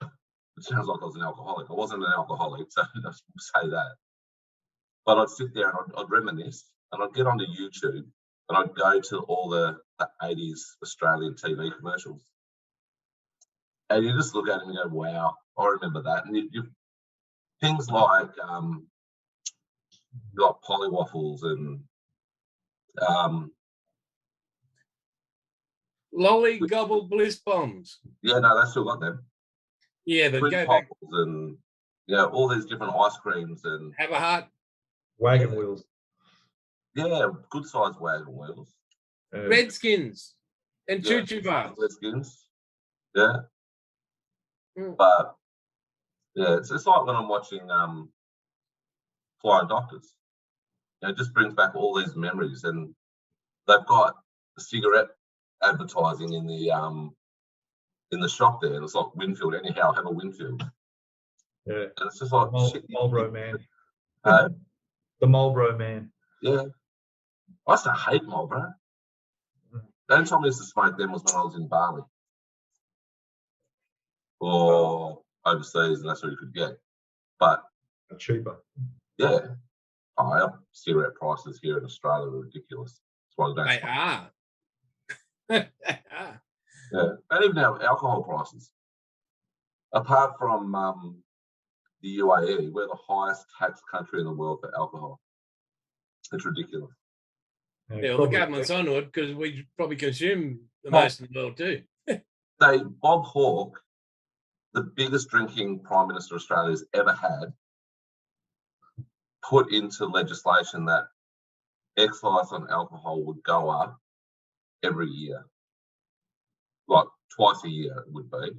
it sounds like I was an alcoholic. I wasn't an alcoholic, so I shouldn't say that. But I'd sit there and I'd reminisce, and I'd get onto YouTube and I'd go to all the 80s Australian TV commercials. And you just look at it and go, wow, I remember that. And you things like Pollywaffles and Lolly Gobble Bliss Bombs. yeah, no, they still got them. Yeah, but Twin go back. Popples and all these different ice creams and Have a heart. Wagon wheels. yeah, good sized wagon wheels. Redskins and Yeah, choo-choo bars. Redskins. Yeah. Mm. But yeah, it's like when I'm watching Flying Doctors. It just brings back all these memories, and they've got cigarette advertising in the shop there, and it's like Winfield. Anyhow, have a Winfield. Yeah. And it's just like shit, Marlboro man. Uh, The Marlboro man. yeah. I used to hate Marlboro. The only time I used to smoke them was when I was in Bali or overseas, and that's what you could get. But Cheaper. yeah, our cigarette prices here in Australia are ridiculous. That's why They are. They are. Yeah, and even our alcohol prices. Apart from the UAE, we're the highest tax country in the world for alcohol. It's ridiculous. Yeah, well, the probably. government's on it because we probably consume the most in the world too. Bob Hawke, the biggest drinking Prime Minister Australia's ever had, put into legislation that excise on alcohol would go up every year. Like twice a year it would be.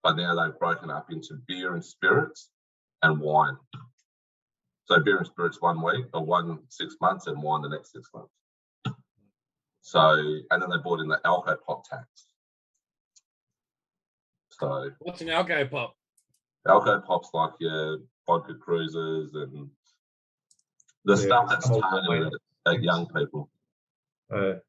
But now they've broken up into beer and spirits and wine. So beer and spirits 1 week or 6 months, and wine the next 6 months. So, and then they brought in the alco pop tax. So What's an alco pop? alco pop's like your vodka cruisers and the stuff that's targeted at young people. The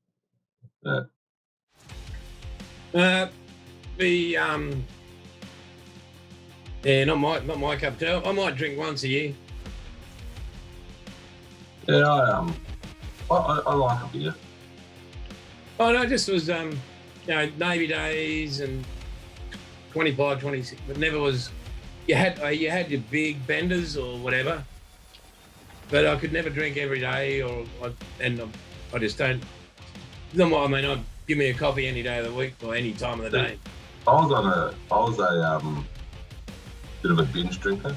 yeah, not my cup of tea. I might drink once a year. Yeah, I like a beer. Oh no, just was Navy days and 25, 26, but never was. You had your big benders or whatever, but I could never drink every day, I just don't. I mean, I'd give me a coffee any day of the week or any time of the day. I was a bit of a binge drinker,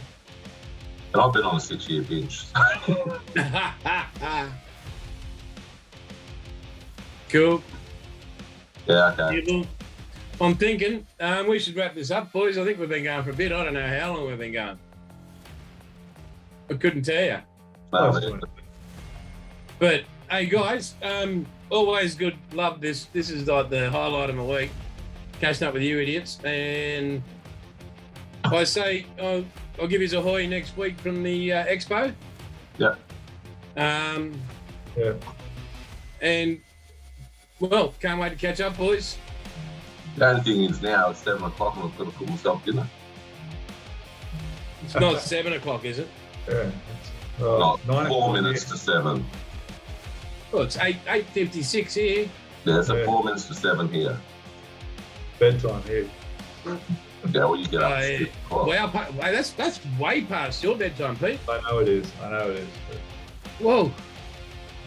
and I've been on a 6-year binge. Cool. Yeah, okay. Yeah, well, I'm thinking we should wrap this up, boys. I think we've been going for a bit. I don't know how long we've been going. I couldn't tell you. But hey, guys, always good. Love this. This is like the highlight of my week. Catching up with you idiots. And I say I'll give you a hoy next week from the expo. Yeah. Yeah. And well, can't wait to catch up, boys. The only thing is now it's 7 o'clock and I've got to cook myself dinner. It's not 7 o'clock, is it? Yeah. Not 9 4 minutes to 7. Well, it's 8:56 here. Yeah, so 4 minutes to 7 here. Bedtime here. Yeah, well, you get up. At 6 o'clock. Wow, that's way past your bedtime, Pete. I know it is. But, Whoa.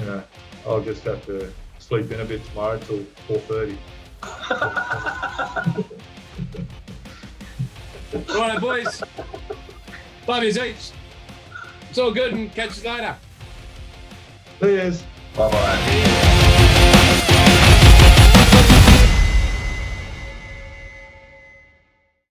yeah, I'll just have to sleep in a bit tomorrow till 4:30. Right, boys. Love you, Zeech. It's all good and catch you later. Cheers. Bye-bye.